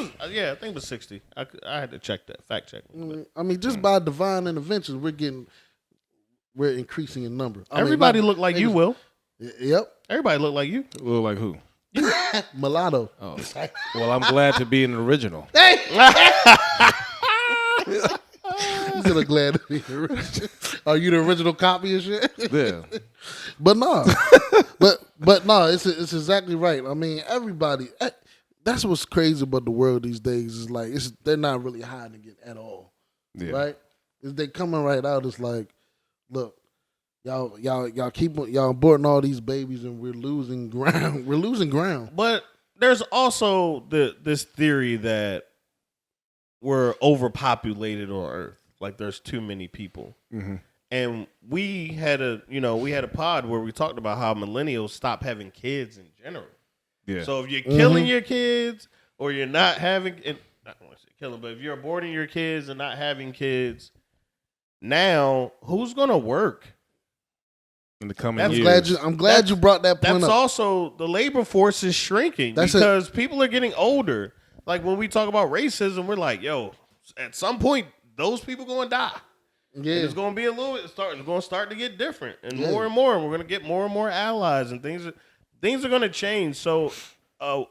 it was 60. I had to check that, fact check. Just by divine interventions, we're increasing in number. Everybody look like you, Will. Yep. Everybody look like you. Look like who? Mulatto. Oh. Well, I'm glad to be an original. Hey! He's gonna glad to be the original. Are you the original copy and shit? Yeah. But no. but no, it's exactly right. Everybody. That's what's crazy about the world these days. Is like they're not really hiding it at all. Yeah. Right? They coming right out. It's like, look, y'all aborting all these babies and we're losing ground. We're losing ground. But there's also this theory that we're overpopulated on Earth. Like there's too many people. Mm-hmm. And we had a pod where we talked about how millennials stop having kids in general. Yeah. So if you're killing your kids or you're not having, I don't want to say killing, but if you're aborting your kids and not having kids, now who's going to work? In the coming years. I'm glad you brought that point up. That's also, the labor force is shrinking because people are getting older. Like when we talk about racism, we're like, yo, at some point, those people going to die. Yeah. And it's going to be it's going to start to get different and more, and we're going to get more and more allies and things are going to change. So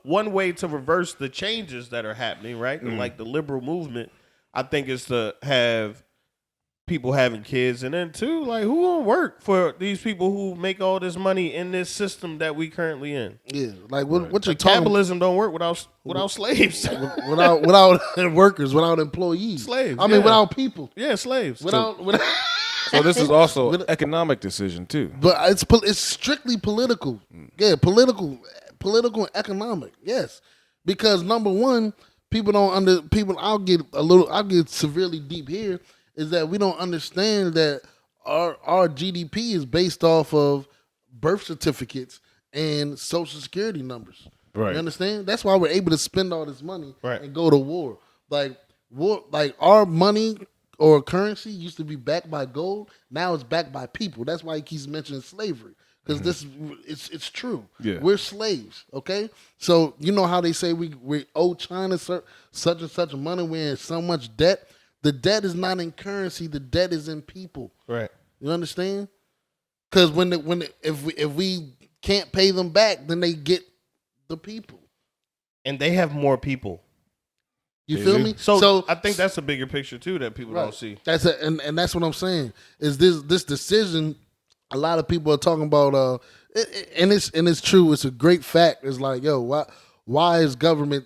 one way to reverse the changes that are happening, right? Mm-hmm. Like the liberal movement, I think is to have people having kids, and then two, like who gonna work for these people who make all this money in this system that we currently in? Yeah, like what you're talking. Capitalism don't work without slaves, without workers, without employees, slaves. Without people. Yeah, slaves. Without. So this is also an economic decision too. But it's strictly political. Yeah, political and economic. Yes, because number one, I'll get severely deep here. Is that we don't understand that our GDP is based off of birth certificates and social security numbers. Right. You understand? That's why we're able to spend all this money and go to war. Like our money or currency used to be backed by gold. Now it's backed by people. That's why he keeps mentioning slavery. Because it's true. Yeah. We're slaves, okay? So you know how they say we owe China such and such money, we're in so much debt. The debt is not in currency. The debt is in people. Right. You understand? Because if we can't pay them back, then they get the people, and they have more people. You feel me? So I think that's a bigger picture too that people don't see. And that's what I'm saying. Is this decision? A lot of people are talking about. And it's true. It's a great fact. It's like, yo, why is government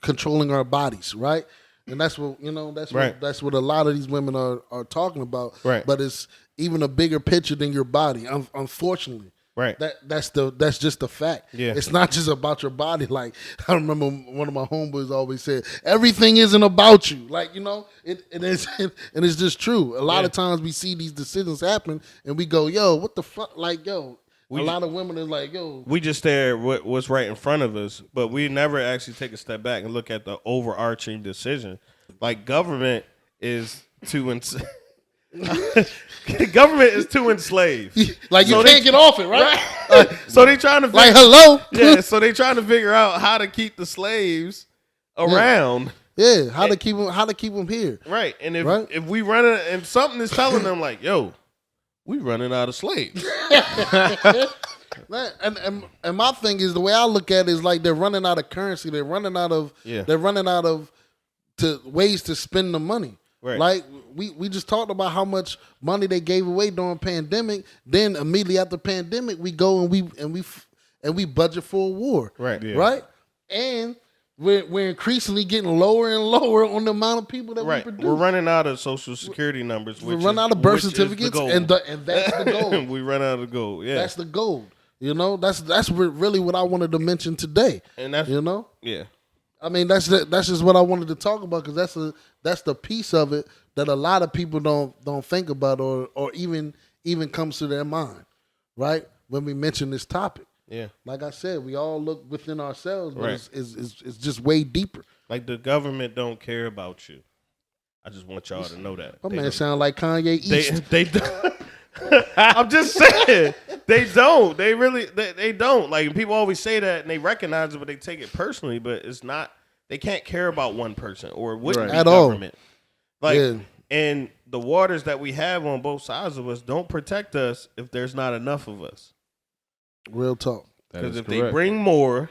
controlling our bodies, right? And that's what that's what a lot of these women are talking about. Right. But it's even a bigger picture than your body. Unfortunately. Right. That's just the fact. Yeah. It's not just about your body. Like I remember one of my homeboys always said, everything isn't about you. Like, it is, and it's just true. A lot of times we see these decisions happen and we go, yo, what the fuck? Like, yo. A lot of women are like, yo. We just stare at what's right in front of us, but we never actually take a step back and look at the overarching decision. Like government is to The government is too enslaved. Like, you So can't get off it, right? So they trying to Like, hello? yeah. So they trying to figure out how to keep the slaves around. Yeah, how to keep them here. Right. And if Right. if we run it, and something is telling them like, yo, we running out of slaves. Man, and my thing is, the way I look at it is like they're running out of currency. They're running out of ways to spend the money. Right. Like we just talked about how much money they gave away during pandemic. Then immediately after pandemic, we go and we budget for a war. Right. Yeah. Right. And we're increasingly getting lower and lower on the amount of people that we produce. We're running out of social security numbers. We run out of birth certificates, and that's the goal. We run out of gold. Yeah, that's the goal. You know, that's really what I wanted to mention today. And that's yeah. I mean, that's just what I wanted to talk about, because that's the piece of it that a lot of people don't think about or even comes to their mind, right? When we mention this topic. Yeah. Like I said, we all look within ourselves, but Right. it's just way deeper. Like, the government don't care about you. I just want y'all to know that. My man sound like Kanye East. They I'm just saying, they don't. They really they don't. Like, people always say that and they recognize it, but they take it personally. But it's not. They can't care about one person, or it wouldn't be At all. government. Like, Yeah. and the waters that we have on both sides of us don't protect us if there's not enough of us. Real talk. Because if they bring more,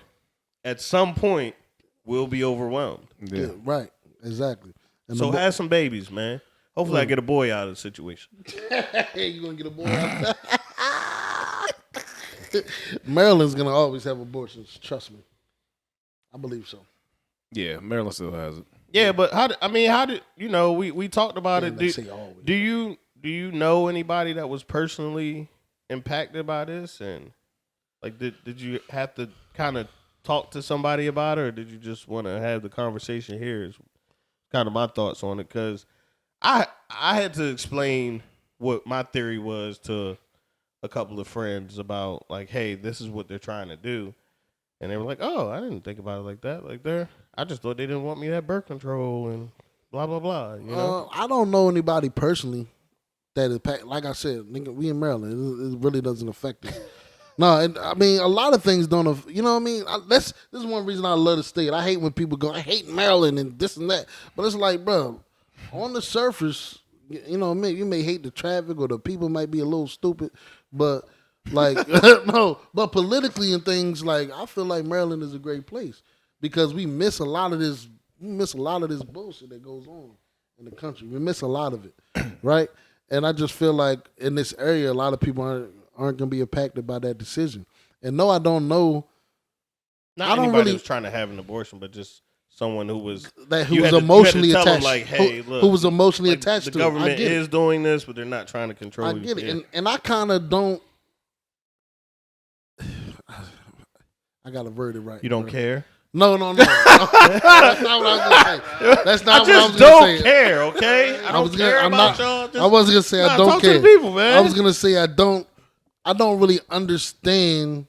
at some point, we'll be overwhelmed. Yeah, right. Exactly. And So have some babies, man. Hopefully, I get a boy out of the situation. hey, you gonna get a boy out there? Maryland's gonna always have abortions. Trust me. I believe so. Yeah, Maryland still has it. Yeah, but how did we talked about it. They say always. Do you know anybody that was personally impacted by this, and like did you have to kind of talk to somebody about it, or did you just want to have the conversation here? Is kind of my thoughts on it, because I had to explain what my theory was to a couple of friends about, like, hey, this is what they're trying to do, and they were like, oh, I didn't think about it like that. Like, I just thought they didn't want me to have birth control and blah blah blah. You know, I don't know anybody personally that is like I said, nigga, we in Maryland. It really doesn't affect us. No, and I mean, a lot of things don't. You know what I mean? This is one reason I love the state. I hate when people go, I hate Maryland and this and that. But it's like, bro, on the surface, you know, you may hate the traffic or the people might be a little stupid, but like, no, but politically and things, like, I feel like Maryland is a great place because we miss a lot of this. We miss a lot of this bullshit that goes on in the country. We miss a lot of it, right? And I just feel like in this area, a lot of people aren't going to be impacted by that decision. And no, I don't know. not anybody who's trying to have an abortion, but just someone who was emotionally you had to tell attached. them, like, hey, look, who was emotionally like, attached the to government it. I get is doing this, but they're not trying to control you. I get it. Yeah. And I kind of don't. I got to word it right. You don't care? No. That's not what I was going to say. That's not I what I just was going to don't say. care, okay? I don't care about y'all. I wasn't going to say I don't talk care. to the people, man. I was going to say I don't really understand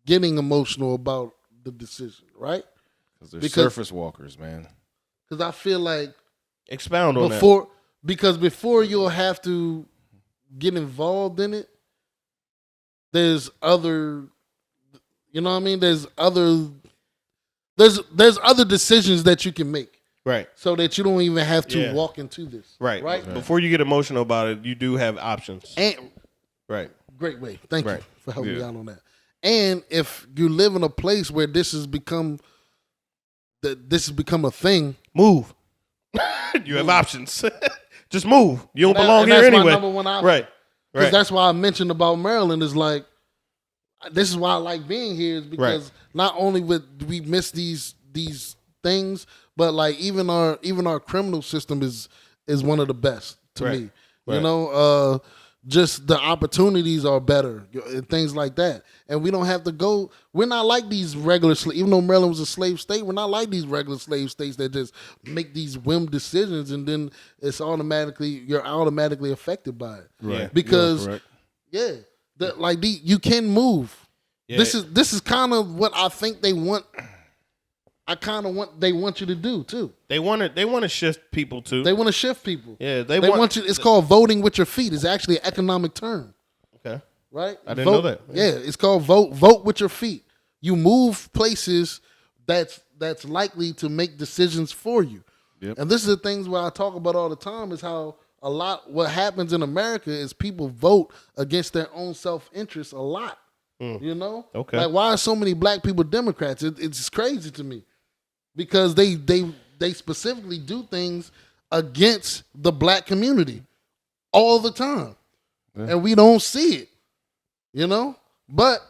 getting emotional about the decision, right? Because they're surface walkers, man. Because I feel like expound on that. Because before you'll have to get involved in it, there's other, you know what I mean? There's other decisions that you can make. Right. So that you don't even have to walk into this. Right. Right. Before you get emotional about it, you do have options. And right. Great way. Thank you for helping me out on that. And if you live in a place where this has become a thing, move. You have options. Just move. You don't belong here that's anyway. my number one option. Right. Because that's why I mentioned about Maryland is like, this is why I like being here is because not only would we miss these things, but like even our criminal system is one of the best to me. Right. You know, just the opportunities are better and things like that. And we don't have to go. We're not like these regular even though Maryland was a slave state, we're not like these regular slave states that just make these whim decisions and then you're automatically affected by it. Right. Because you can move. Yeah. This is kind of what I think they want. they want you to do too. They want to shift people too. They want to shift people. Yeah, they want you. It's called voting with your feet. It's actually an economic term. Okay. Right? I didn't know that. Yeah, it's called vote with your feet. You move places that's likely to make decisions for you. Yep. And this is the things where I talk about all the time is how what happens in America is people vote against their own self-interest a lot. You know? Okay. Like, why are so many black people Democrats? It's crazy to me. Because they specifically do things against the black community all the time. Yeah. And we don't see it. You know? But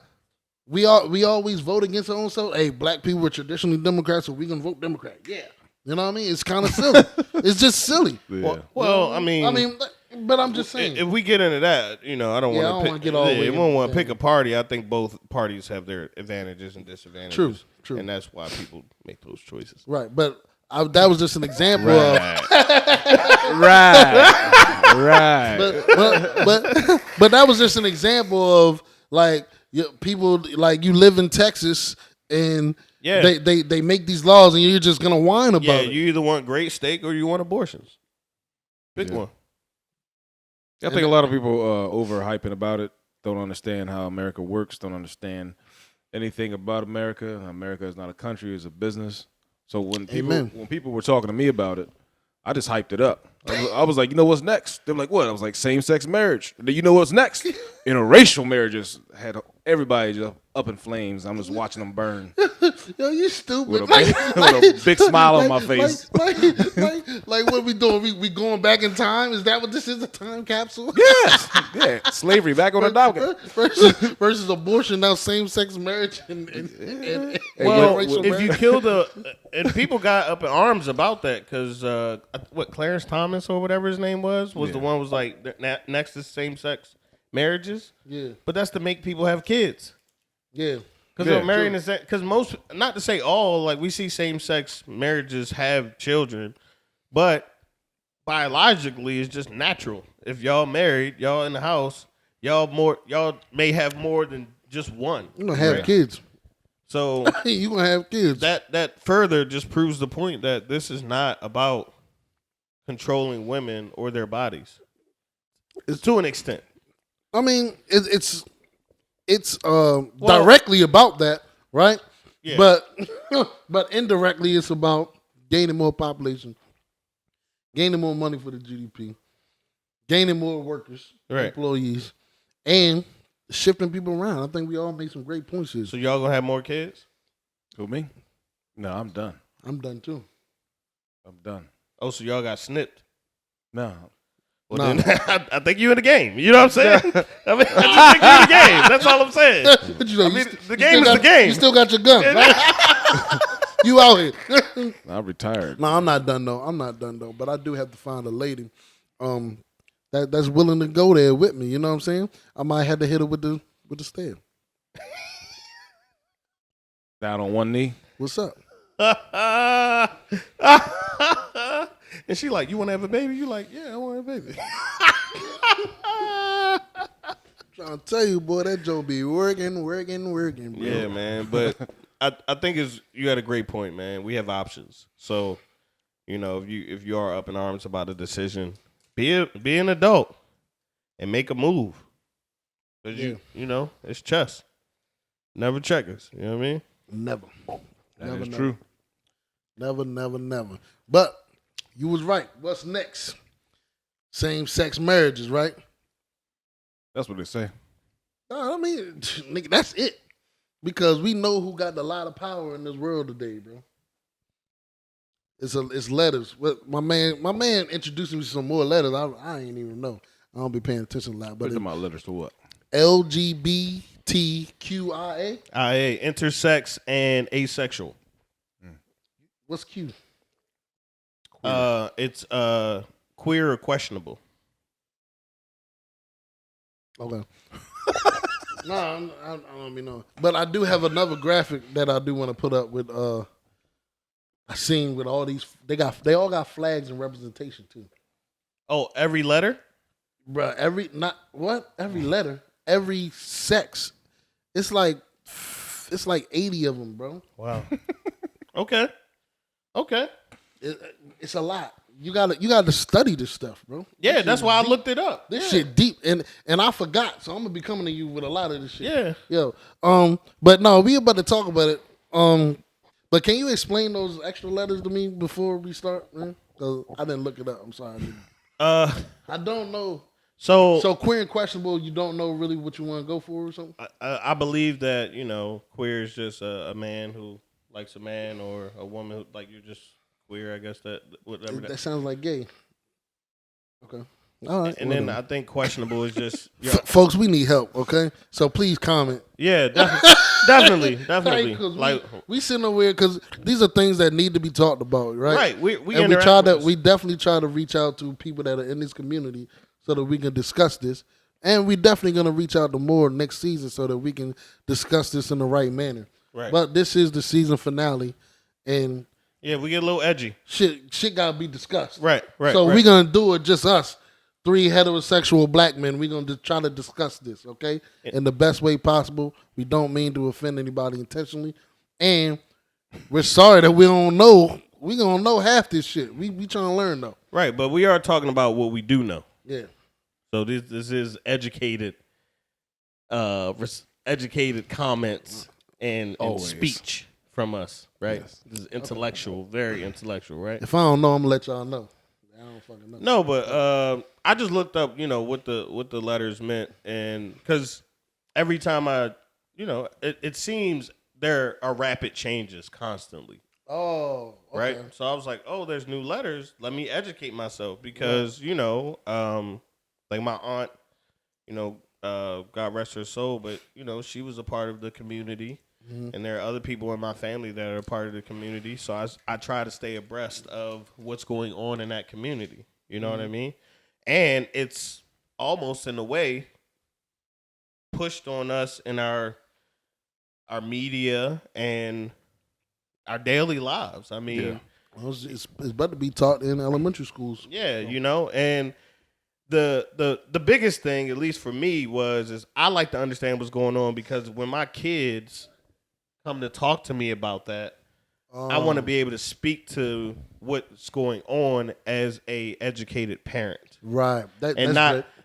we always vote against our own self. Hey, black people were traditionally Democrats, so we can vote Democrat. Yeah. You know what I mean? It's kind of silly. It's just silly. Yeah. Well, I mean, but I'm just saying. If we get into that, you know, I don't want to get all the way. We don't want to pick a party. I think both parties have their advantages and disadvantages. True. And that's why people make those choices. Right. But that was just an example of. Right. But that was just an example of like people like you live in Texas and they make these laws and you're just gonna whine about it. You either want great steak or you want abortions. Pick one. I think a lot of people overhyping about it, don't understand how America works, don't understand anything about America. America is not a country, it's a business. So when people were talking to me about it, I just hyped it up. I was like, you know what's next? They're like, what? I was like, same-sex marriage. You know what's next? Interracial marriages had everybody just up in flames. I'm just watching them burn. Yo, you stupid. With a big smile on my face. Like what we doing? We going back in time? Is that what this is, a time capsule? Yes. Yeah. Slavery back on the docket. Versus abortion, now same-sex marriage and well, if marriage. you kill and people got up in arms about that because Clarence Thomas or whatever his name was the one was like next to same-sex marriages. Yeah. But that's to make people have kids. Yeah. Because most, not to say all, like we see same-sex marriages have children, but biologically it's just natural. If y'all married, y'all in the house, y'all may have more than just one. You're gonna have kids. So you're gonna have kids. That further just proves the point that this is not about controlling women or their bodies. It's to an extent. I mean, it's directly about that, right? Yeah. But indirectly, it's about gaining more population, gaining more money for the GDP, gaining more workers, employees, and shifting people around. I think we all made some great points here. So y'all gonna have more kids? Who, me? No, I'm done. I'm done too. I'm done. Oh, so y'all got snipped? No. Well, then, I think you in the game. You know what I'm saying? I mean, I just think you in the game. That's all I'm saying. But you know, the game is the game. You still got your gun. Right? You out here. I'm retired. No, I'm not done though. But I do have to find a lady that's willing to go there with me. You know what I'm saying? I might have to hit her with the stair. Down on one knee. What's up? And she like, you want to have a baby? You like, yeah, I want to have a baby. Trying to tell you, boy, that joke be working, bro. Yeah, man. But I think you had a great point, man. We have options. So, you know, if you are up in arms about a decision, be an adult and make a move. Because you know, it's chess. Never checkers. You know what I mean? Never. That is true. Never. But you was right. What's next? Same-sex marriages, right? That's what they say. No, I mean, nigga, that's it. Because we know who got a lot of power in this world today, bro. It's letters. My man introduced me to some more letters. I ain't even know. I don't be paying attention a lot. But about letters to what? LGBTQIA. IA, intersex and asexual. What's Q? It's queer or questionable. Okay. No, I don't mean no. But I do have another graphic that I do want to put up with. I seen with all these. They all got flags and representation too. Oh, every letter, Bruh, every letter, every sex. It's like 80 of them, bro. Wow. Okay. It's a lot. You gotta study this stuff, bro. Yeah, that's why I looked it up. This shit deep, and I forgot, so I'm gonna be coming to you with a lot of this shit. Yeah. But no, we about to talk about it. But can you explain those extra letters to me before we start, man? Because I didn't look it up. I'm sorry. I don't know. So queer and questionable, you don't know really what you want to go for or something? I believe that, queer is just a man who likes a man, or a woman who, like, you're just queer, I guess, that whatever. That sounds like gay. Okay. All right. And then I think questionable is just folks, we need help, okay? So please comment. Yeah, definitely. Like we sitting over here because these are things that need to be talked about, right? Right. We definitely try to reach out to people that are in this community so that we can discuss this. And we definitely gonna reach out to more next season so that we can discuss this in the right manner. Right. But this is the season finale, and yeah, we get a little edgy. Shit gotta be discussed. Right. So we're gonna do it just us, 3 heterosexual black men. We're gonna try to discuss this, okay? In the best way possible. We don't mean to offend anybody intentionally. And we're sorry that we don't know. We gonna know half this shit. We trying to learn though. Right, but we are talking about what we do know. Yeah. So this is educated comments and speech from us, right? Yes. This is intellectual, very intellectual, right? If I don't know, I'm gonna let y'all know. I don't fucking know. No, but I just looked up, what the letters meant, and because every time it seems there are rapid changes constantly. Oh, okay. Right. So I was like, oh, there's new letters. Let me educate myself because like my aunt, God rest her soul, but she was a part of the community. Mm-hmm. And there are other people in my family that are a part of the community. So I try to stay abreast of what's going on in that community. You know what I mean? And it's almost in a way pushed on us in our media and our daily lives. I mean, well, it's better to be taught in elementary schools. Yeah, and the biggest thing, at least for me, is I like to understand what's going on, because when my kids come to talk to me about that, I want to be able to speak to what's going on as a educated parent, right? And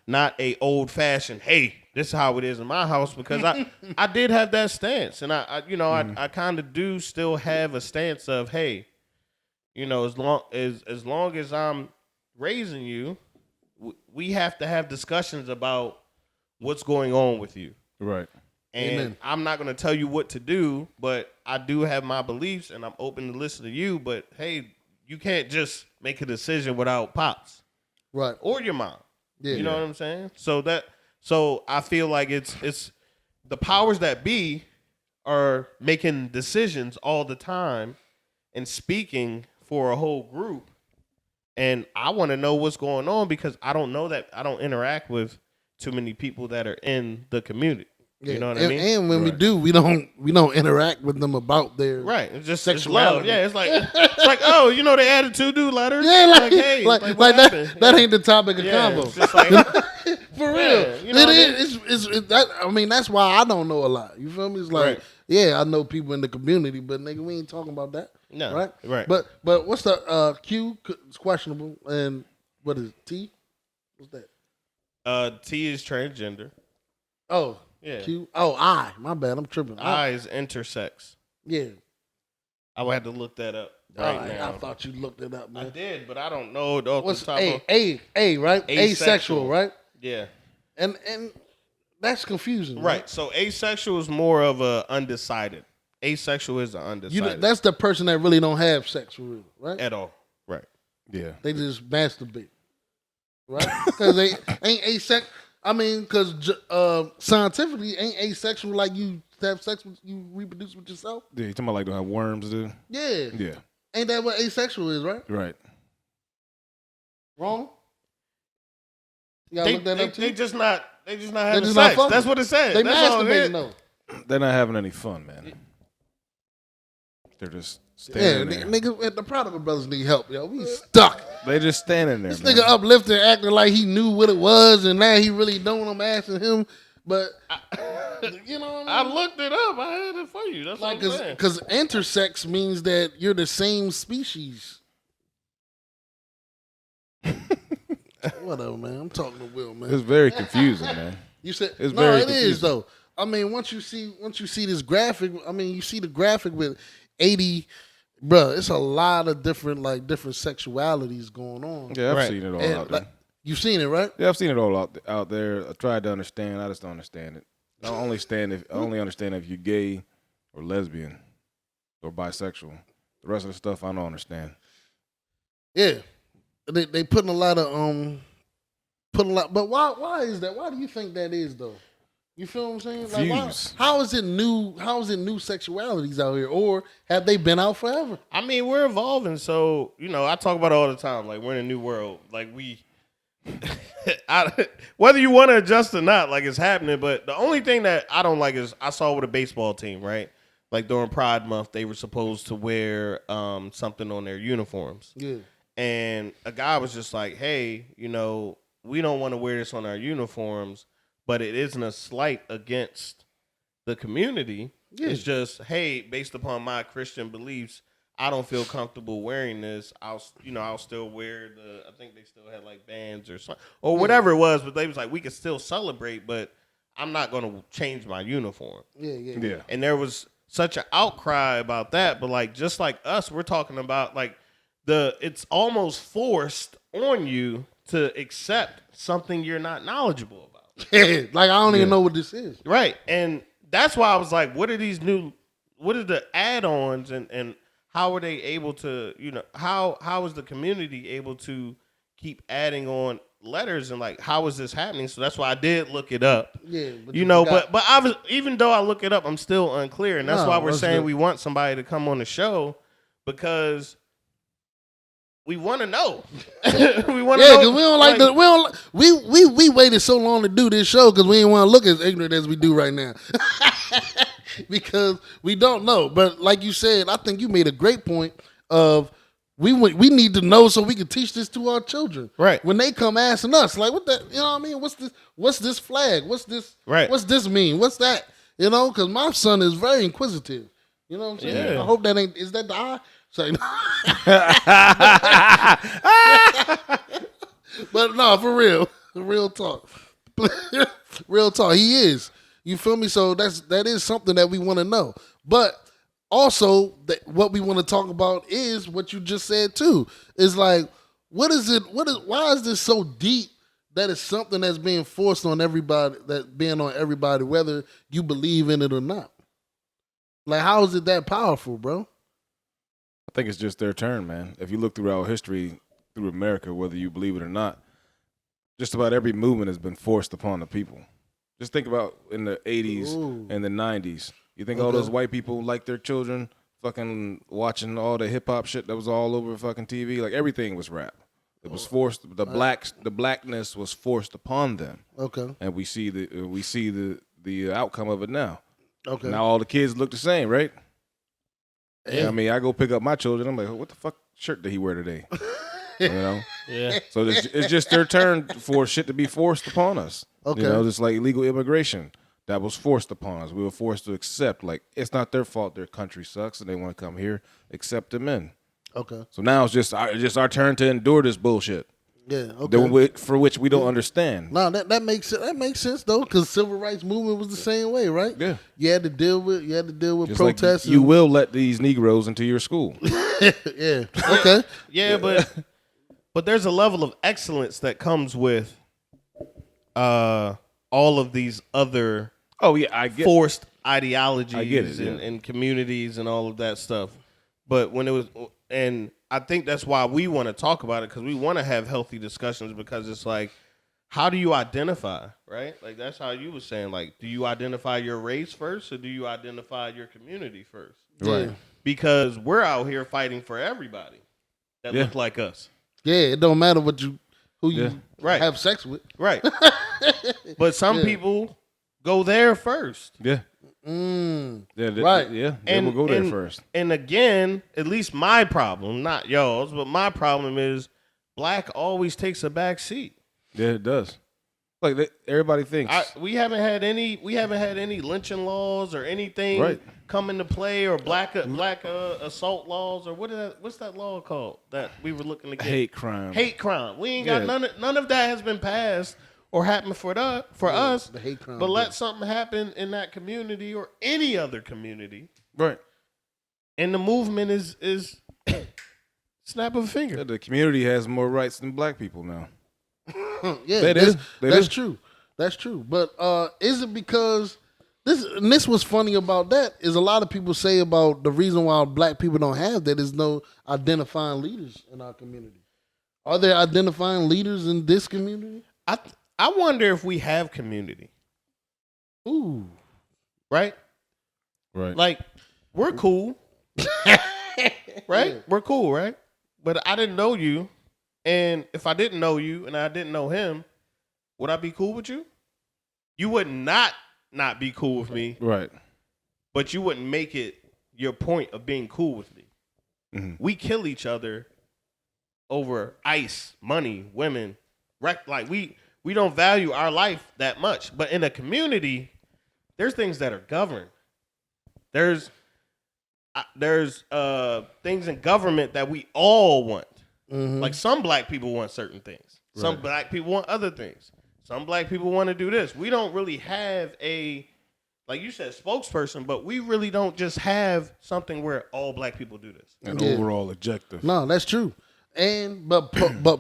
not a old fashioned, hey, this is how it is in my house, because I did have that stance, and I kind of do still have a stance of, hey, as long as I'm raising you, we have to have discussions about what's going on with you. Right. And Amen. I'm not going to tell you what to do, but I do have my beliefs, and I'm open to listen to you. But, hey, you can't just make a decision without pops. Right. Or your mom. Yeah. You know what I'm saying? So I feel like it's the powers that be are making decisions all the time and speaking for a whole group. And I want to know what's going on, because I don't know that. I don't interact with too many people that are in the community. Yeah. You know what I mean? And when we do, we don't interact with them about their It's just sexuality. It's love. Yeah, it's like oh, they added 2 new letters. Yeah, like hey, like that ain't the topic of combo. It's just like, for real, it that. I mean, that's why I don't know a lot. You feel me? It's like, I know people in the community, but nigga, we ain't talking about that. No, right. But what's the Q? It's questionable, and what is T? What's that? T is transgender. Oh. Yeah. Q. Oh, I. My bad. I'm tripping. I is intersex. Yeah. I would have to look that up now. I thought you looked it up, man. I did, but I don't know. What's A, right? Asexual, right? Yeah. And that's confusing. Right. So asexual is more of a undecided. Asexual is an undecided. That's the person that really don't have sex for real, right? At all. Right. Yeah. They just masturbate. Right? Because they ain't asexual. I mean, because scientifically, ain't asexual like you have sex with, you reproduce with yourself? Yeah, you talking about like how worms do? Yeah. Yeah. Ain't that what asexual is, right? Right. Wrong? You gotta look that up too? They just not having sex. That's what it says. They That's masturbating though. They're not having any fun, man. They're just standing there. Nigga, the Prodigal brothers need help, yo. We stuck. They just standing there, This man. nigga uplifting, acting like he knew what it was, and now he really don't. I'm asking him, But you know what I I mean? looked it up. I had it for you. That's Like, what I'm saying. because intersex means that you're the same species. Whatever, man. I'm talking to Will, man. It's very confusing, man. You said It's no, very it is confusing. though. I mean, once you see this graphic, I mean, you see the graphic with 80, bruh, it's a lot of different sexualities going on. Yeah, I've Right. seen it all And, out there. like, you've seen it, right? Yeah, I've seen it all out there. I tried to understand. I just don't understand it. I only understand if you're gay or lesbian or bisexual. The rest of the stuff I don't understand. Yeah, they putting a lot of But why is that? Why do you think that is though? You feel what I'm saying? Like, Views. how is it new? How is it new sexualities out here, or have they been out forever? I mean, we're evolving. So, I talk about it all the time. Like, we're in a new world. Like, whether you want to adjust or not, like, it's happening. But the only thing that I don't like is I saw with a baseball team, right? Like, during Pride Month, they were supposed to wear something on their uniforms. Yeah, And a guy was just like, hey, we don't want to wear this on our uniforms, but it isn't a slight against the community. Yeah. It's just, hey, based upon my Christian beliefs, I don't feel comfortable wearing this. I'll still wear I think they still had like bands or something or whatever it was, but they was like, we could still celebrate, but I'm not going to change my uniform. yeah. And there was such an outcry about that, but like, just like us, we're talking about like it's almost forced on you to accept something you're not knowledgeable about. Yeah, like I don't even know what this is. Right. And that's why I was like, what are the add-ons and how are they able to, how is the community able to keep adding on letters and like, how is this happening? So that's why I did look it up. Yeah, But I was, even though I look it up, I'm still unclear. And that's why we're saying we want somebody to come on the show because we want to know. We want to know. Yeah, because we don't like we waited so long to do this show because we didn't want to look as ignorant as we do right now. Because we don't know. But like you said, I think you made a great point of we need to know so we can teach this to our children. Right. When they come asking us, like, what the, you know what I mean? What's this flag? What's this? Right. What's this mean? What's that? You know, because my son is very inquisitive. You know what I'm saying? Yeah. I hope that ain't, is that the eye? Say, but no, for real talk. Real talk. He is. You feel me? So that is something that we want to know. But also, what we want to talk about is what you just said too. Is like, why is this so deep that it's something that's being forced on everybody, whether you believe in it or not? Like, how is it that powerful, bro? I think it's just their turn, man. If you look throughout history, through America, whether you believe it or not, just about every movement has been forced upon the people. Just think about in the 80s and the 90s. You think all those white people like their children fucking watching all the hip-hop shit that was all over fucking TV? Like, everything was rap. It was forced. The blackness was forced upon them. Okay. And we see the outcome of it now. Okay. Now all the kids look the same, right? Yeah. I mean, I go pick up my children. I'm like, what the fuck shirt did he wear today? You know? Yeah. So it's just their turn for shit to be forced upon us. Okay. You know, just like illegal immigration that was forced upon us. We were forced to accept. Like, it's not their fault. Their country sucks and they want to come here. Accept them in. Okay. So now it's just our turn to endure this bullshit. Yeah. Okay. For which we don't understand. No, that makes sense. That makes sense though, because civil rights movement was the same way, right? Yeah. You had to deal with Just protests. like you will let these Negroes into your school. Yeah. Okay. Yeah, but there's a level of excellence that comes with all of these other I get forced ideologies I get it, yeah. and communities and all of that stuff. But when it was, and I think that's why we want to talk about it, because we want to have healthy discussions, because it's like, how do you identify, right? Like, that's how you were saying, like, do you identify your race first or do you identify your community first? Right. Because we're out here fighting for everybody that look like us. Yeah, it don't matter who you Right. have sex with. Right. But some people go there first. Yeah. Right. Yeah. They will go there first. And again, at least my problem, not y'all's, but my problem is black always takes a back seat. Yeah, it does. Like everybody thinks. We haven't had any lynching laws or anything come into play, or black assault laws, or what's that law called that we were looking to get? Hate crime. Hate crime. We ain't got none of that has been passed or happened for us. The hate crime. But let something happen in that community or any other community, Right. and the movement is snap of a finger. Yeah, the community has more rights than black people now. Yeah, that's true. That's true. But is it because this was funny about that is a lot of people say about the reason why black people don't have that is no identifying leaders in our community. Are there identifying leaders in this community? I wonder if we have community. Ooh. Right? Right. Like, we're cool. Right? Yeah. We're cool, right? But I didn't know you. And if I didn't know you and I didn't know him, would I be cool with you? You would not be cool with me. Right. But you wouldn't make it your point of being cool with me. Mm-hmm. We kill each other over ice, money, women. Like we don't value our life that much. But in a community, there's things that are governed. There's things in government that we all want. Mm-hmm. Like some black people want certain things. Some black people want other things. Some black people want to do this. We don't really have a, like you said, spokesperson, but we really don't just have something where all black people do this. An overall objective. No, that's true. But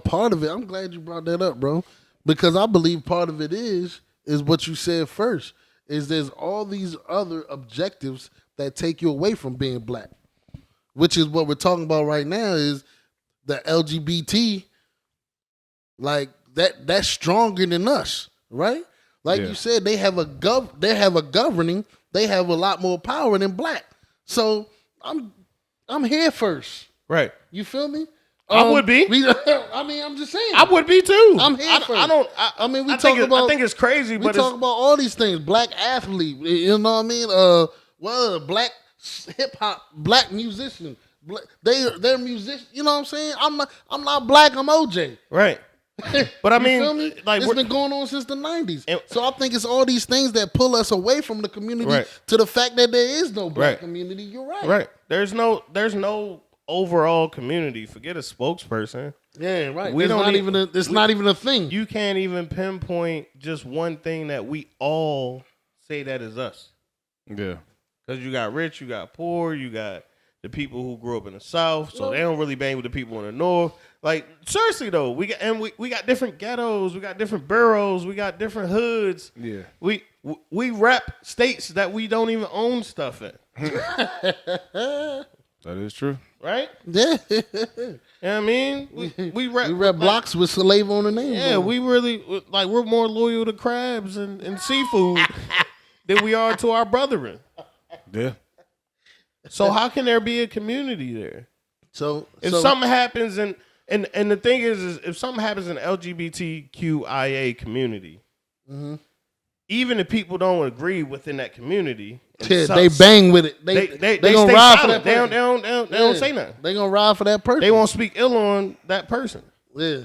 part of it, I'm glad you brought that up, bro, because I believe part of it is what you said first. Is there's all these other objectives that take you away from being black, which is what we're talking about right now. Is the LGBT, like that's stronger than us, right? Like you said, they have a governing, they have a lot more power than black. So I'm here first. Right. You feel me? I would be. I'm just saying. I would be too. I'm here first. I think it's crazy, but talk about all these things. Black athlete, you know what I mean? Black hip hop, black musician. They're musicians. You know what I'm saying? I'm not black. I'm OJ. Right. But I mean, feel me? like it's been going on since the 90s. So I think it's all these things that pull us away from the community to the fact that there is no black community. You're right. Right. There's no overall community. Forget a spokesperson. Yeah, right. It's not even a thing. You can't even pinpoint just one thing that we all say that is us. Yeah. Because you got rich, you got poor, you got the people who grew up in the South, so they don't really bang with the people in the North. Like, seriously though, we got different ghettos, we got different boroughs, we got different hoods. Yeah. We rep states that we don't even own stuff in. That is true. Right? Yeah. You know what I mean? We rep blocks with slave on the name. Yeah, we really, like, we're more loyal to crabs and seafood than we are to our brethren. Yeah. So how can there be a community there? So if something happens and the thing is if something happens in the LGBTQIA community, even if people don't agree within that community, they bang with it. They gonna ride for that person. They don't say nothing. They gonna ride for that person. They won't speak ill on that person. Yeah.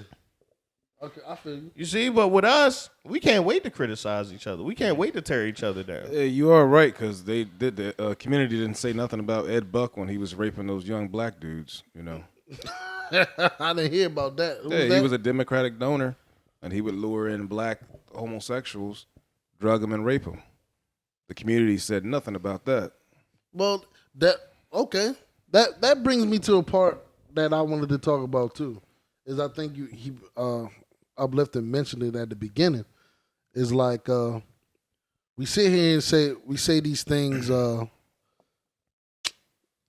Okay, I feel you. You see, but with us, we can't wait to criticize each other. We can't wait to tear each other down. Yeah, you are right, because the community didn't say nothing about Ed Buck when he was raping those young black dudes, you know. I didn't hear about that. He was a Democratic donor, and he would lure in black homosexuals, drug them, and rape them. The community said nothing about that. Well, that brings me to a part that I wanted to talk about too. Is I think he Uplifted mentioned it at the beginning. Is like we sit here and say these things. A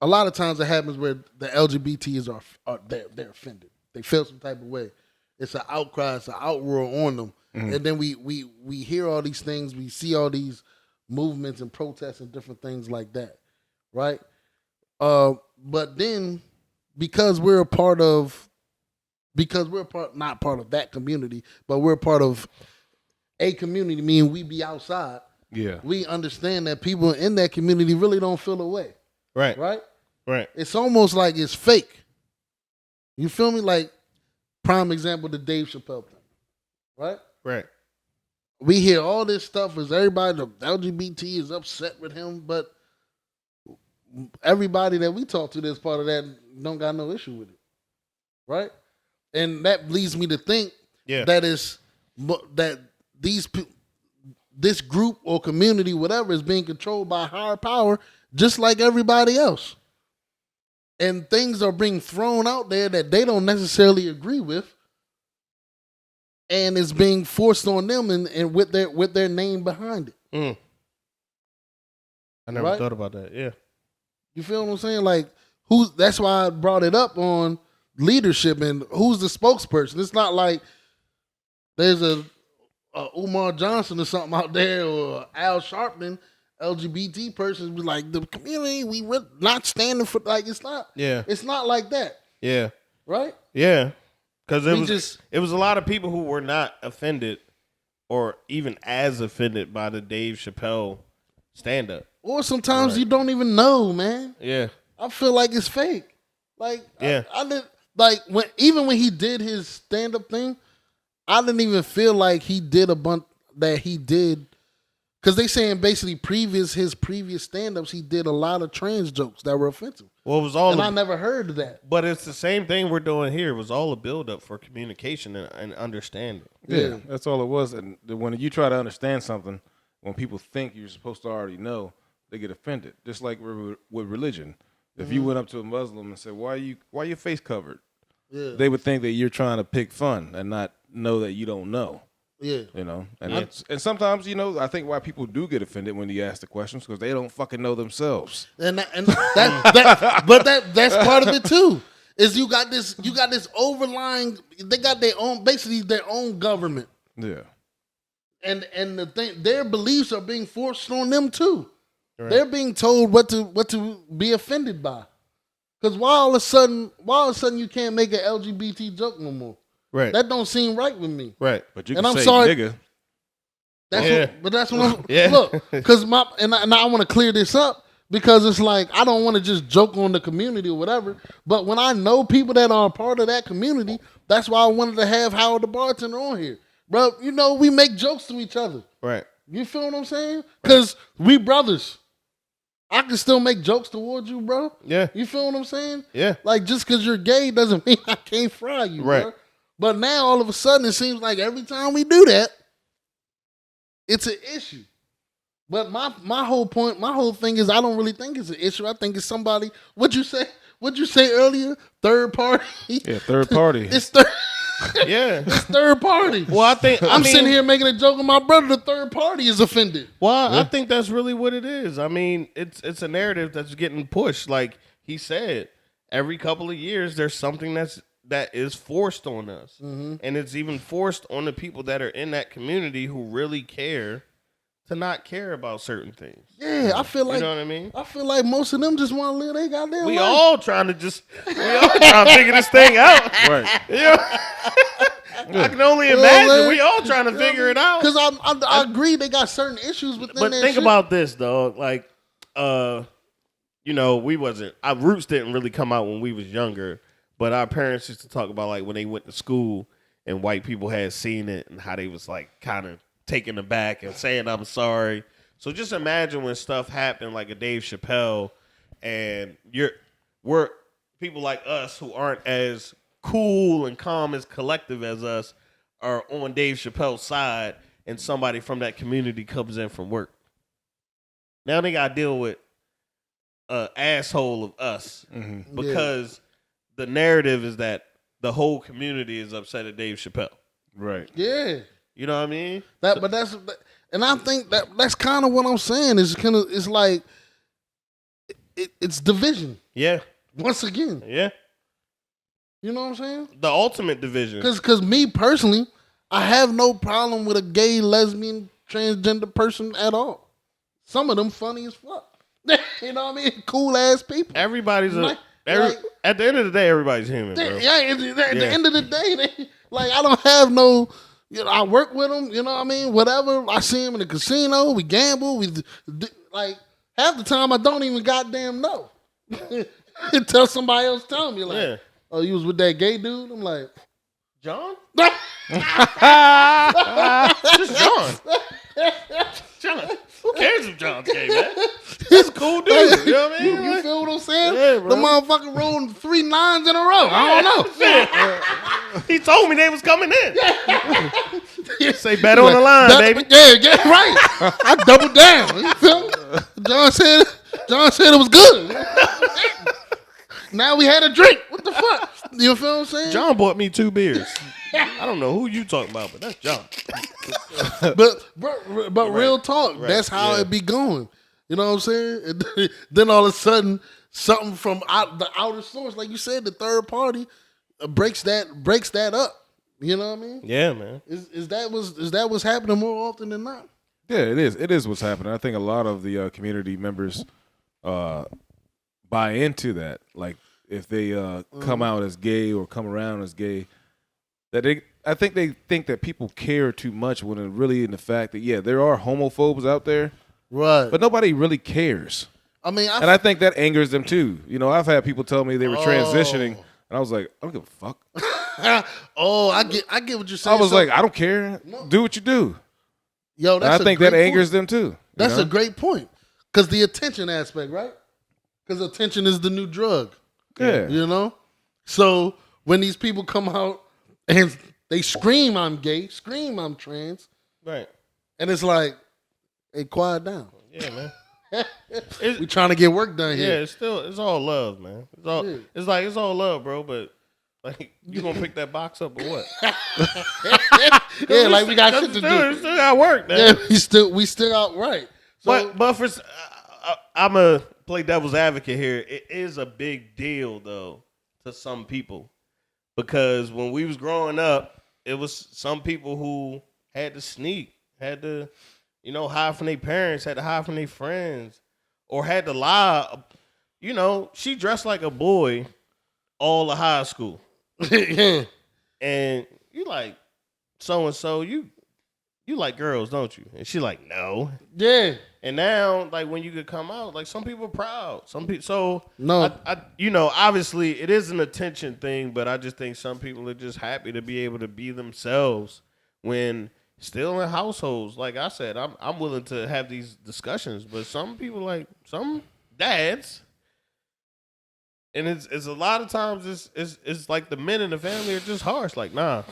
lot of times it happens where the LGBTs are they're offended. They feel some type of way. It's an outcry. It's an outroar on them. Mm-hmm. And then we hear all these things. We see all these movements and protests and different things like that, right? But then because we're not part of that community, but we're part of a community, meaning we be outside. Yeah, we understand that people in that community really don't feel a way. Right. It's almost like it's fake. You feel me? Like prime example, the Dave Chappelle thing. Right. we hear all this stuff as everybody, the LGBT is upset with him, but everybody that we talk to that's part of that don't got no issue with it, right? And that leads me to think that this group or community, whatever, is being controlled by higher power, just like everybody else. And things are being thrown out there that they don't necessarily agree with, and it's being forced on them and with their name behind it. I never thought about that. Yeah. You feel what I'm saying? Like, that's why I brought it up on leadership and who's the spokesperson. It's not like there's a Umar Johnson or something out there or Al Sharpton, LGBT person, be like, the community, we not standing for, like, it's not. Yeah. It's not like that. Yeah. Right? Yeah. Because it was a lot of people who were not offended or even as offended by the Dave Chappelle stand-up. Or sometimes you don't even know, man. Yeah. I feel like it's fake. Like, yeah. I did, like, even when he did his stand-up thing, I didn't even feel like he did a bunch that he did. Because they saying basically his previous stand-ups, he did a lot of trans jokes that were offensive. Well, it was all, and I never heard of that. But it's the same thing we're doing here. It was all a build-up for communication and understanding. Yeah, that's all it was. And when you try to understand something, when people think you're supposed to already know, they get offended. Just like with religion. If you went up to a Muslim and said, why are your face covered? Yeah. They would think that you're trying to pick fun and not know that you don't know. Yeah. You know, and sometimes, you know, I think why people do get offended when you ask the questions because they don't fucking know themselves. But that's part of it too. Is you got this overlying, they got their own government. Yeah. And the thing, their beliefs are being forced on them too. Right. They're being told what to be offended by. Because why all of a sudden you can't make an LGBT joke no more? Right. That don't seem right with me. Right. But you can say nigga. That's what I'm look, because I want to clear this up because it's like I don't want to just joke on the community or whatever. But when I know people that are a part of that community, that's why I wanted to have Howard the bartender on here. Bro, you know, we make jokes to each other. Right. You feel what I'm saying? Because we brothers. I can still make jokes towards you, bro. Yeah. You feel what I'm saying? Yeah. Like, just because you're gay doesn't mean I can't fry you, right. Bro. But now, all of a sudden, it seems like every time we do that, it's an issue. But my whole thing is I don't really think it's an issue. I think it's somebody, what'd you say earlier? Third party? Yeah, third party. It's third. Yeah. It's third party. Well, I'm sitting here making a joke with my brother. The third party is offended. Well, I think that's really what it is. I mean, it's a narrative that's getting pushed. Like he said, every couple of years there's something that is forced on us. Mm-hmm. And it's even forced on the people that are in that community who really care to not care about certain things. Yeah, I feel like, you know what I mean? I feel like most of them just want to live their goddamn we life. all trying to figure this thing out. Right. You know? I can only imagine. We all trying to figure it out. Because I agree they got certain issues within But that think shit. about this, dog. Like, you know, our roots didn't really come out when we was younger. But our parents used to talk about, like, when they went to school and white people had seen it and how they was, like, kind of taken aback and saying, I'm sorry. So just imagine when stuff happened like a Dave Chappelle and we're people like us who aren't as cool and calm as collective as us are on Dave Chappelle's side and somebody from that community comes in from work. Now they got to deal with an asshole of us because the narrative is that the whole community is upset at Dave Chappelle. Right. Yeah. You know what I mean? And I think that's kind of what I'm saying. It's like it's division. Yeah. Once again. Yeah. You know what I'm saying? The ultimate division. Because me personally, I have no problem with a gay, lesbian, transgender person at all. Some of them funny as fuck. You know what I mean? Cool ass people. Everybody's at the end of the day, everybody's human, bro. Yeah, at the end of the day, I don't have no. You know, I work with them. You know what I mean? Whatever. I see them in the casino. We gamble. Half the time I don't even goddamn know. Until somebody else tell me, oh, you was with that gay dude? I'm like, John? Just John. John. Who cares if John's gay, man? He's a cool dude. You know what I mean? You feel what I'm saying? Yeah, bro. The motherfucker rolled 3 9s in a row. I don't know. He told me they was coming in. Say bet on the line, baby. Yeah, right. I doubled down. You feel me? John said it was good. Now we had a drink. What the fuck? You feel what I'm saying? John bought me 2 beers. I don't know who you talking about, but that's John. But real talk, that's how it be going. You know what I'm saying? And then all of a sudden, something from the outer source, like you said, the third party, breaks that up. You know what I mean? Yeah, man. Is that what's happening more often than not? Yeah, it is. It is what's happening. I think a lot of the community members buy into that. Like if they come out as gay or come around as gay, I think they think that people care too much when it really in the fact that there are homophobes out there, Right. but nobody really cares. I mean, And I think that angers them too. You know, I've had people tell me they were transitioning, and I was like, I don't give a fuck. I get what you're saying. I was like, I don't care. Do what you do. Yo, And I think that angers them too. That's a great point. Because the attention aspect, right? Because attention is the new drug. Yeah. You know? So when these people come out and they scream I'm gay, scream I'm trans, Right. and it's like, hey, quiet down. Yeah, man. We trying to get work done here. Yeah, it's all love, man. It's all love, bro, but like you gonna pick that box up or what? Yeah, like we got shit to do. Still got work, man. Yeah, we still out right. So, But for I'm a play devil's advocate here. It is a big deal though to some people because when we was growing up, it was some people who had to sneak, had to, hide from their parents, had to hide from their friends, or had to lie. She dressed like a boy all of high school, and you like so and so. You like girls, don't you? And she like no. yeah. And now, like when you could come out, like some people are proud. Some people, so No. obviously it is an attention thing, but I just think some people are just happy to be able to be themselves when still in households. Like I said, I'm willing to have these discussions, but some people, like some dads, and it's a lot of times it's like the men in the family are just harsh. Like nah.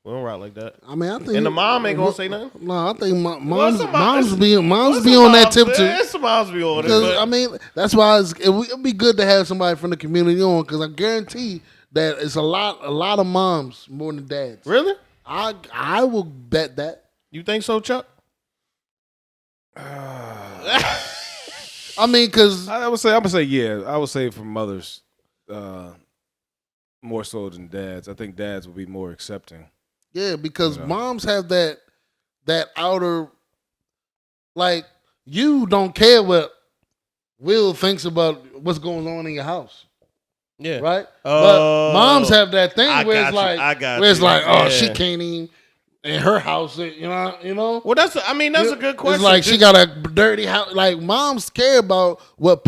We don't rock like that. I mean, I think, and the mom ain't gonna say nothing. No, I think moms some be on that tip too. There's some moms be on it. Because I mean, that's why it'd be good to have somebody from the community on. Because I guarantee that it's a lot of moms more than dads. Really? I will bet that. You think so, Chuck? I mean, because I would say yeah. I would say for mothers more so than dads. I think dads would be more accepting. yeah, because moms have that outer, like, you don't care what Will thinks about what's going on in your house. Yeah. Right? But moms have that thing where it's like, oh, she Yeah. can't even in her house, you know? Well, that's a good question. It's like she got a dirty house. Like, moms care about what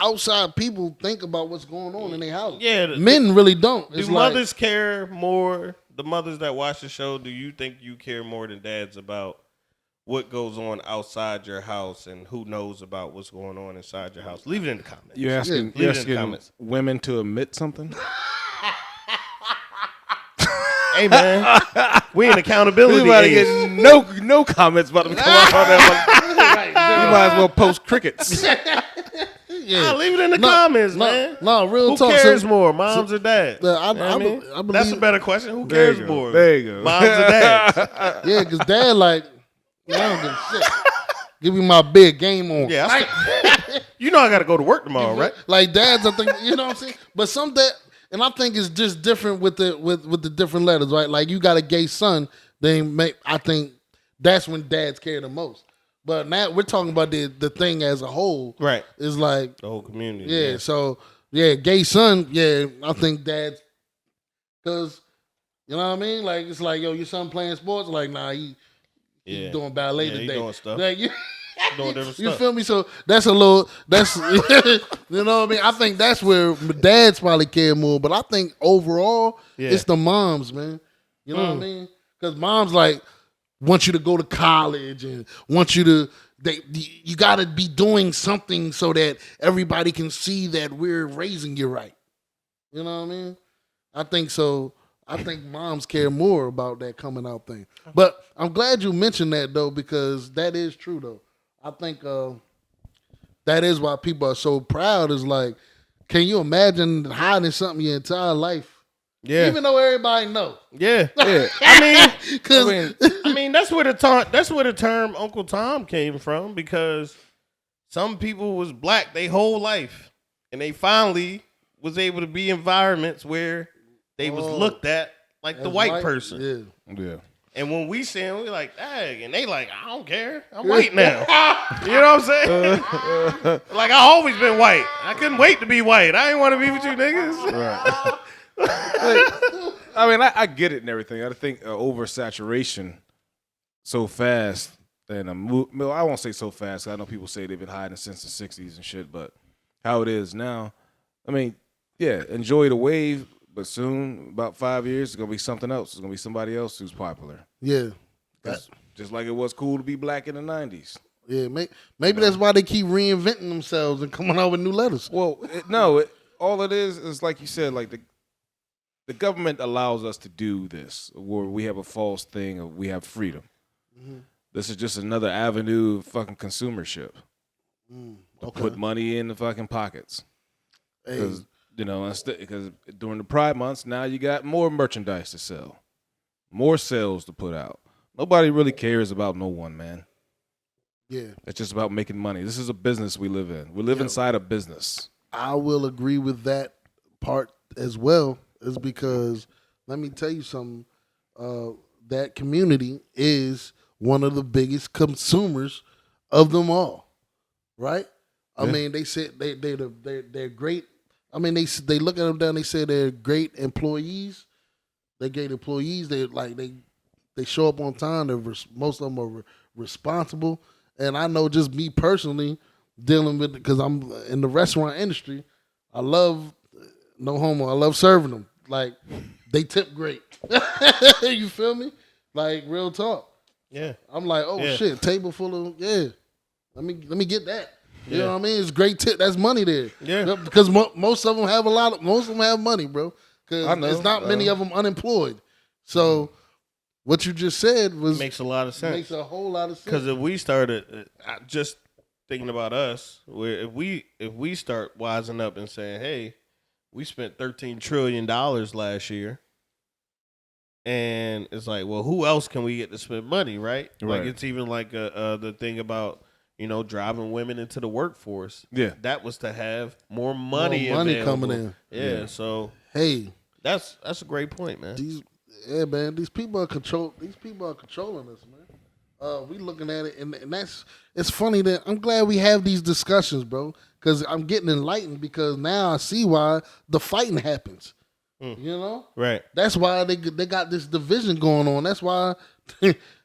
outside people think about what's going on in their house. Yeah, Men really don't. It's do like, mothers care more? The mothers that watch the show, do you think you care more than dads about what goes on outside your house and who knows about what's going on inside your house? Leave it in the comments. You're asking, Leave it in the comments. women to admit something? Hey man, we in accountability. We about to age. get no comments about them come off on that one. You might as well post crickets. Nah, leave it in the comments, man. No, real Who talk. cares So- more, moms or dads? I mean? believe- That's a better question. Who There you cares go. more? There you go. Moms or dads? Yeah, because dad, like, I don't give a shit. Give me my big game on. Yeah, I got to go to work tomorrow, right? Like dads, I think, you know what I'm saying? But some dad, and I think it's just different with the different letters, right? Like you got a gay son, I think that's when dads care the most. But now we're talking about the thing as a whole. Right. It's like, The whole community. yeah, so, yeah, gay son, yeah, I think dads, because, you know what I mean? Like, it's like, yo, your son playing sports? Like, nah, he's doing ballet Yeah, he today. doing stuff. Like, Doing different you stuff. feel me? So that's you know what I mean? I think that's where dads probably care more. But I think overall, it's the moms, man. You know what I mean? Because moms like want you to go to college and want you to. You got to be doing something so that everybody can see that we're raising you right. You know what I mean? I think so. I think moms care more about that coming out thing. But I'm glad you mentioned that, though, because that is true, though. I think that is why people are so proud. Is like, can you imagine hiding something your entire life? Yeah. Even though everybody know. Yeah. I mean, that's where the term Uncle Tom came from, because some people was black their whole life, and they finally was able to be in environments where they was looked at like the white person. Yeah. And when we see them, we like, dang, and they like, I don't care, I'm white now. You know what I'm saying? Like, I always been white. I couldn't wait to be white. I didn't want to be with you niggas. Right. I mean, I get it and everything. I think oversaturation so fast, and I won't say so fast. I know people say they've been hiding since the '60s and shit, but how it is now, I mean, yeah, enjoy the wave, but soon, about 5 years, it's gonna be something else. It's gonna be somebody else who's popular. Yeah, just like it was cool to be black in the '90s. Yeah, maybe that's why they keep reinventing themselves and coming out with new letters. Well, all it is like you said, like the government allows us to do this, where we have a false thing of we have freedom. Mm-hmm. This is just another avenue of fucking consumership. To put money in the fucking pockets. Because, because during the Pride months, now you got more merchandise to sell. More sales to put out. Nobody really cares about no one, man. Yeah. It's just about making money. This is a business we live in. We live inside a business. I will agree with that part as well. Is because, let me tell you something, that community is one of the biggest consumers of them all, right? I mean, they said they're great. I mean, they look at them down. They say they're great employees. They're great employees. They show up on time. Most of them are responsible. And I know, just me personally, dealing with, because I'm in the restaurant industry, I love, no homo, I love serving them. Like, they tip great. You feel me? Like, real talk. Yeah. I'm like, shit, table full of, let me get that. You know what I mean? It's great tip. That's money there. Yeah. Because most of them have most of them have money, bro. Because it's not many of them unemployed. So what you just said makes a lot of sense. Makes a whole lot of sense. Because if we started, just thinking about us, where if we start wising up and saying, hey, we spent $13 trillion last year, and it's like, well, who else can we get to spend money, right? Like, it's even like the thing about, driving women into the workforce. Yeah, that was to have more money coming in. Yeah, so hey, that's a great point, man. These people are controlling us, man. We looking at it, and it's funny that I'm glad we have these discussions, bro. Because I'm getting enlightened, because now I see why the fighting happens. You know? Right. That's why they got this division going on. That's why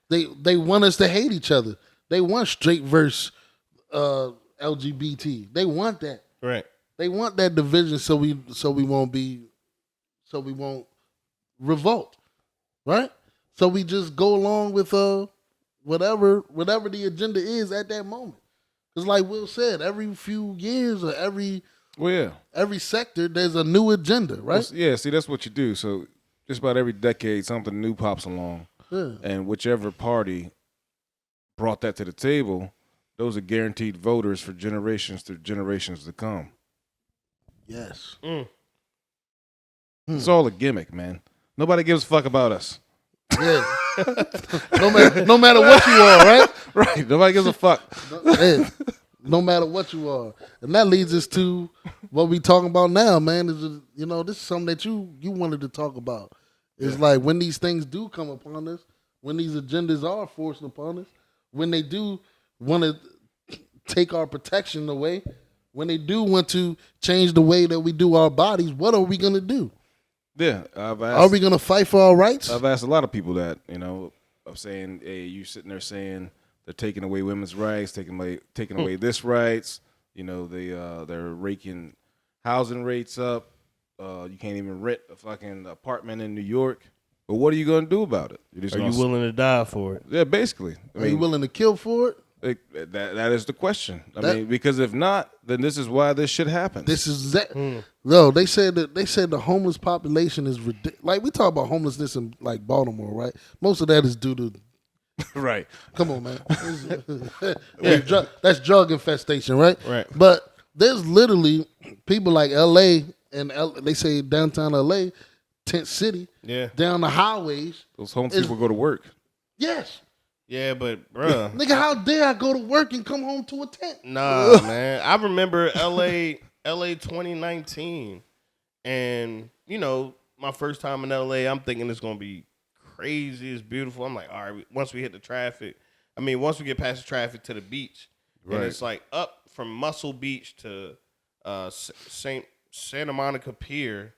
they want us to hate each other. They want straight versus LGBT. They want that. Right. They want that division so we won't revolt. Right? So we just go along with whatever the agenda is at that moment. It's like Will said, every few years or every sector, there's a new agenda, right? Well, see, that's what you do. So just about every decade, something new pops along. Yeah. And whichever party brought that to the table, those are guaranteed voters for generations to come. Yes. It's all a gimmick, man. Nobody gives a fuck about us. Yeah. no matter what you are, right? Right. Nobody gives a fuck. No matter what you are. And that leads us to what we talking about now, man. This is something that you wanted to talk about. It's like, when these things do come upon us, when these agendas are forced upon us, when they do want to take our protection away, when they do want to change the way that we do our bodies, what are we going to do? Yeah, are we going to fight for our rights? I've asked a lot of people that, of saying, hey, you sitting there saying they're taking away women's rights, taking away this rights. They're raking housing rates up. You can't even rent a fucking apartment in New York. But what are you going to do about it? You're just Are gonna you willing to die for it? Yeah, basically. Are you willing to kill for it? That is the question. I mean, because if not, then this is why this shit happens. This is that. No, they said the homeless population is ridiculous. Like we talk about homelessness in like Baltimore, right? Most of that is due to. Right. Come on, man. That's drug infestation, right? Right. But there's literally people like L.A. and they say downtown L.A., tent city, down the highways. Those homeless people go to work. Yes. Yeah, but bruh, Nigga, how dare I go to work and come home to a tent? nah, man. I remember LA 2019, and you know, my first time in LA, I'm thinking it's gonna be crazy, it's beautiful. I'm like, all right, once we hit the traffic, once we get past the traffic to the beach, and it's like up from Muscle Beach to Santa Monica Pier,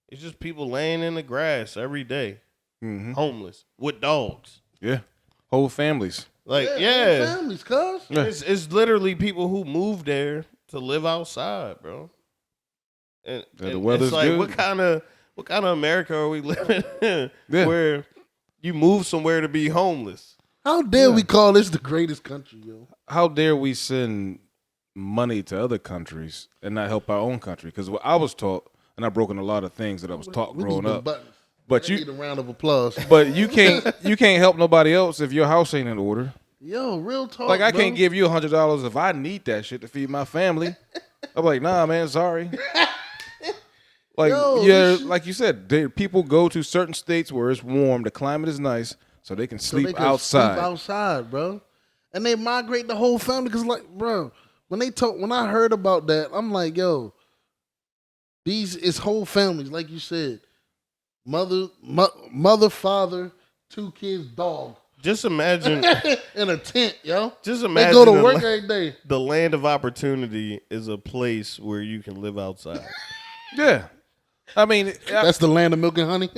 it's just people laying in the grass every day, homeless with dogs. Yeah. Whole families. Like, Whole families, cuz. Yeah. It's literally people who moved there to live outside, bro. And the weather's it's like, good. what kind of America are we living in where you move somewhere to be homeless? How dare we call this the greatest country, yo? How dare we send money to other countries and not help our own country? Because what I was taught, and I've broken a lot of things that I was taught growing up. But you need a round of applause. But you can't help nobody else if your house ain't in order. Yo, real talk. Like I bro. can't give you $100 if I need that shit to feed my family. I'm like, nah, man, sorry. Like, like you said, people go to certain states where it's warm, the climate is nice, so they can sleep outside. Sleep outside, bro. And they migrate the whole family because, like, bro, when I heard about that, I'm like, yo, it's whole families, like you said. Mother, father, 2 kids, dog. Just imagine in a tent, yo. Just imagine they go to work every day. The land of opportunity is a place where you can live outside. Yeah, I mean that's the land of milk and honey.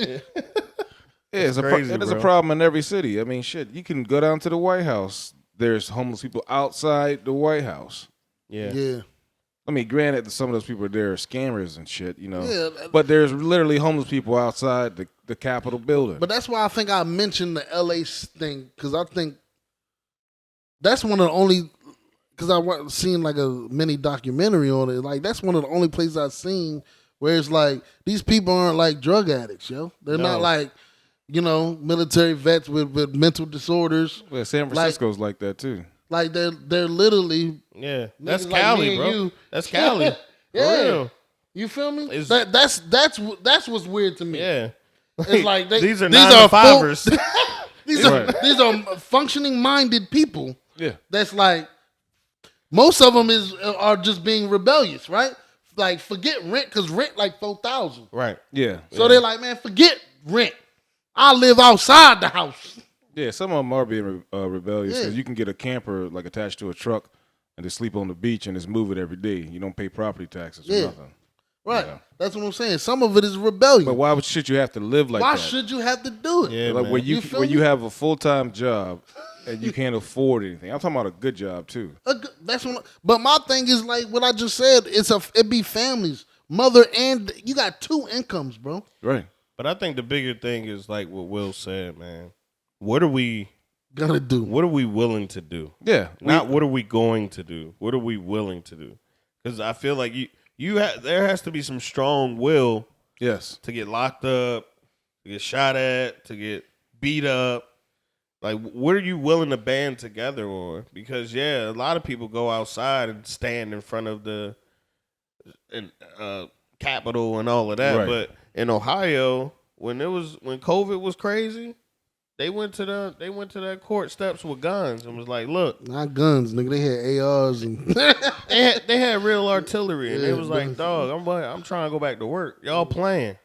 It's a problem in every city. I mean, shit, you can go down to the White House. There's homeless people outside the White House. Yeah. I mean, granted, some of those people are there are scammers and shit, you know. Yeah. But there's literally homeless people outside the Capitol building. But that's why I think I mentioned the LA thing, because I think that's one of the only, because I seen like a mini documentary on it. Like, that's one of the only places I've seen where it's like, these people aren't like drug addicts, yo. They're not like, you know, military vets with mental disorders. Well, San Francisco's like that too. Like they're literally that's like Cali, bro. You. That's Cali. Yeah. Real. You feel me? That's what's weird to me. Yeah. It's like these are 9-to-5ers. These are functioning minded people. Yeah. That's like most of them are just being rebellious, right? Like forget rent because rent like $4,000. Right. Yeah. So they're like, man, forget rent. I live outside the house. Yeah, some of them are being rebellious because you can get a camper like attached to a truck and just sleep on the beach and just move it every day. You don't pay property taxes or nothing. Right. Yeah. That's what I'm saying. Some of it is rebellion. But why should you have to live like that? Why should you have to do it? Yeah, like man. where you have a full-time job and you can't afford anything. I'm talking about a good job too. But my thing is like what I just said. It be families, mother and you got 2 incomes, bro. Right. But I think the bigger thing is like what Will said, man. What are we gonna do? What are we willing to do? Yeah. Not what are we going to do. What are we willing to do? Because I feel like there has to be some strong will. Yes. To get locked up, to get shot at, to get beat up. Like, what are you willing to band together on? Because a lot of people go outside and stand in front of the Capitol and all of that. Right. But in Ohio, when COVID was crazy, they went to that court steps with guns and was like, "Look, not guns, nigga. They had ARs and they had real artillery, and it was like, dog, I'm trying to go back to work. Y'all playing,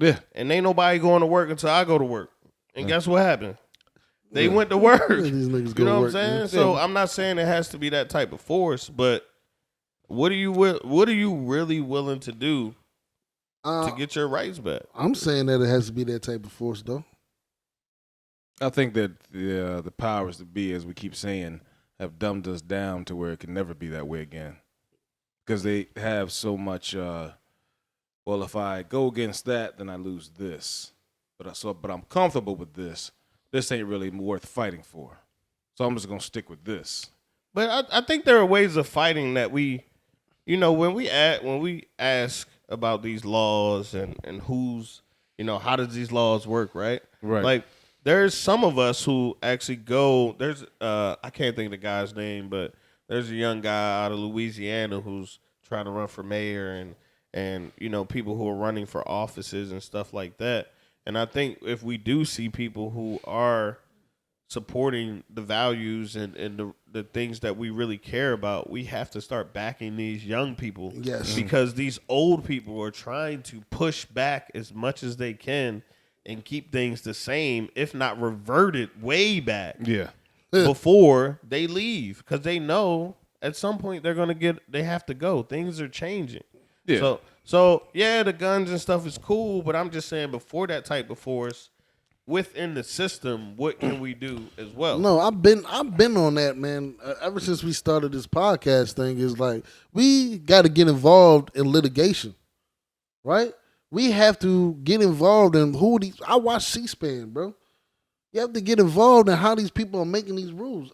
and ain't nobody going to work until I go to work. And guess what happened? They went to work. These niggas you know what I'm work, saying? Man. So I'm not saying it has to be that type of force, but what are you really willing to do to get your rights back? I'm saying that it has to be that type of force, though. I think that the powers that be, as we keep saying, have dumbed us down to where it can never be that way again. Because they have so much, well, if I go against that, then I lose this. but I'm comfortable with this. This ain't really worth fighting for. So I'm just gonna stick with this. But I think there are ways of fighting that we, when we ask about these laws and who's, how does these laws work, right? Right. Like there's some of us who actually go. There's I can't think of the guy's name, but there's a young guy out of Louisiana who's trying to run for mayor and people who are running for offices and stuff like that. And I think if we do see people who are supporting the values and the things that we really care about, we have to start backing these young people. Yes. Because these old people are trying to push back as much as they can and keep things the same, if not reverted way back. Yeah. Before they leave, because they know at some point they have to go. Things are changing. Yeah. So yeah, the guns and stuff is cool, but I'm just saying before that type of force within the system, what can we do as well? No, I've been on that, man. Ever since we started this podcast thing, is like we got to get involved in litigation, right? We have to get involved in I watch C-SPAN, bro. You have to get involved in how these people are making these rules.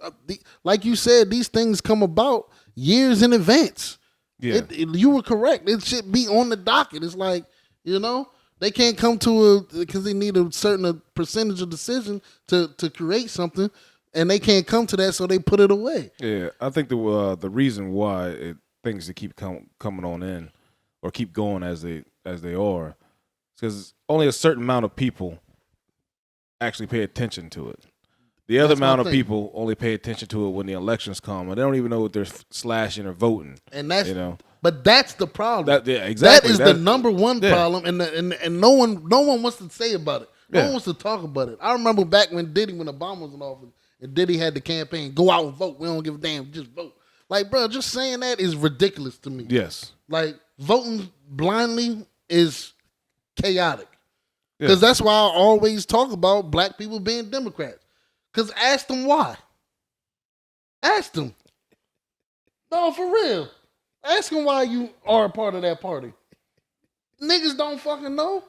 Like you said, these things come about years in advance. Yeah. You were correct. It should be on the docket. It's like, they can't come because they need a certain percentage of decision to create something, and they can't come to that, so they put it away. Yeah, I think the reason why things that keep coming on in or keep going as they are is because only a certain amount of people actually pay attention to it. The other amount of people only pay attention to it when the elections come, and they don't even know what they're slashing or voting. And but that's the problem. Exactly. That is the number one problem, and no one wants to say about it. No one wants to talk about it. I remember back when Obama was in office, and Diddy had the campaign, go out and vote. We don't give a damn, just vote. Like, bro, just saying that is ridiculous to me. Yes. Like, voting blindly is chaotic. Because that's why I always talk about black people being Democrats. Because ask them why. Ask them. No, for real. Ask them why you are a part of that party. Niggas don't fucking know.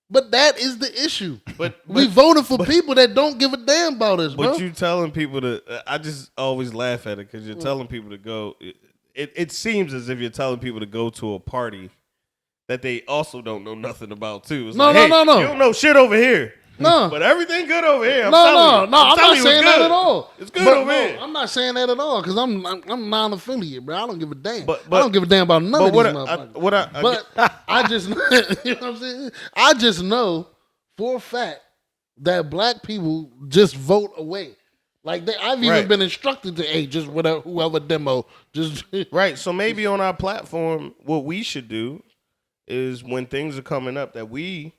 But that is the issue. But we voted for people that don't give a damn about us, bro. But you telling people I just always laugh at it because you're telling people to go. It seems as if you're telling people to go to a party that they also don't know nothing about too. It's no. You don't know shit over here. No. But everything good over here. I'm not saying that at all. It's good over here. I'm not saying that at all because I'm non-affiliate, bro. I don't give a damn. I don't give a damn about none of these motherfuckers. I just, you know what I'm saying? I just know for a fact that black people just vote away. Like I've even been instructed to, just whoever demo, just right. So maybe on our platform, what we should do is when things are coming up that we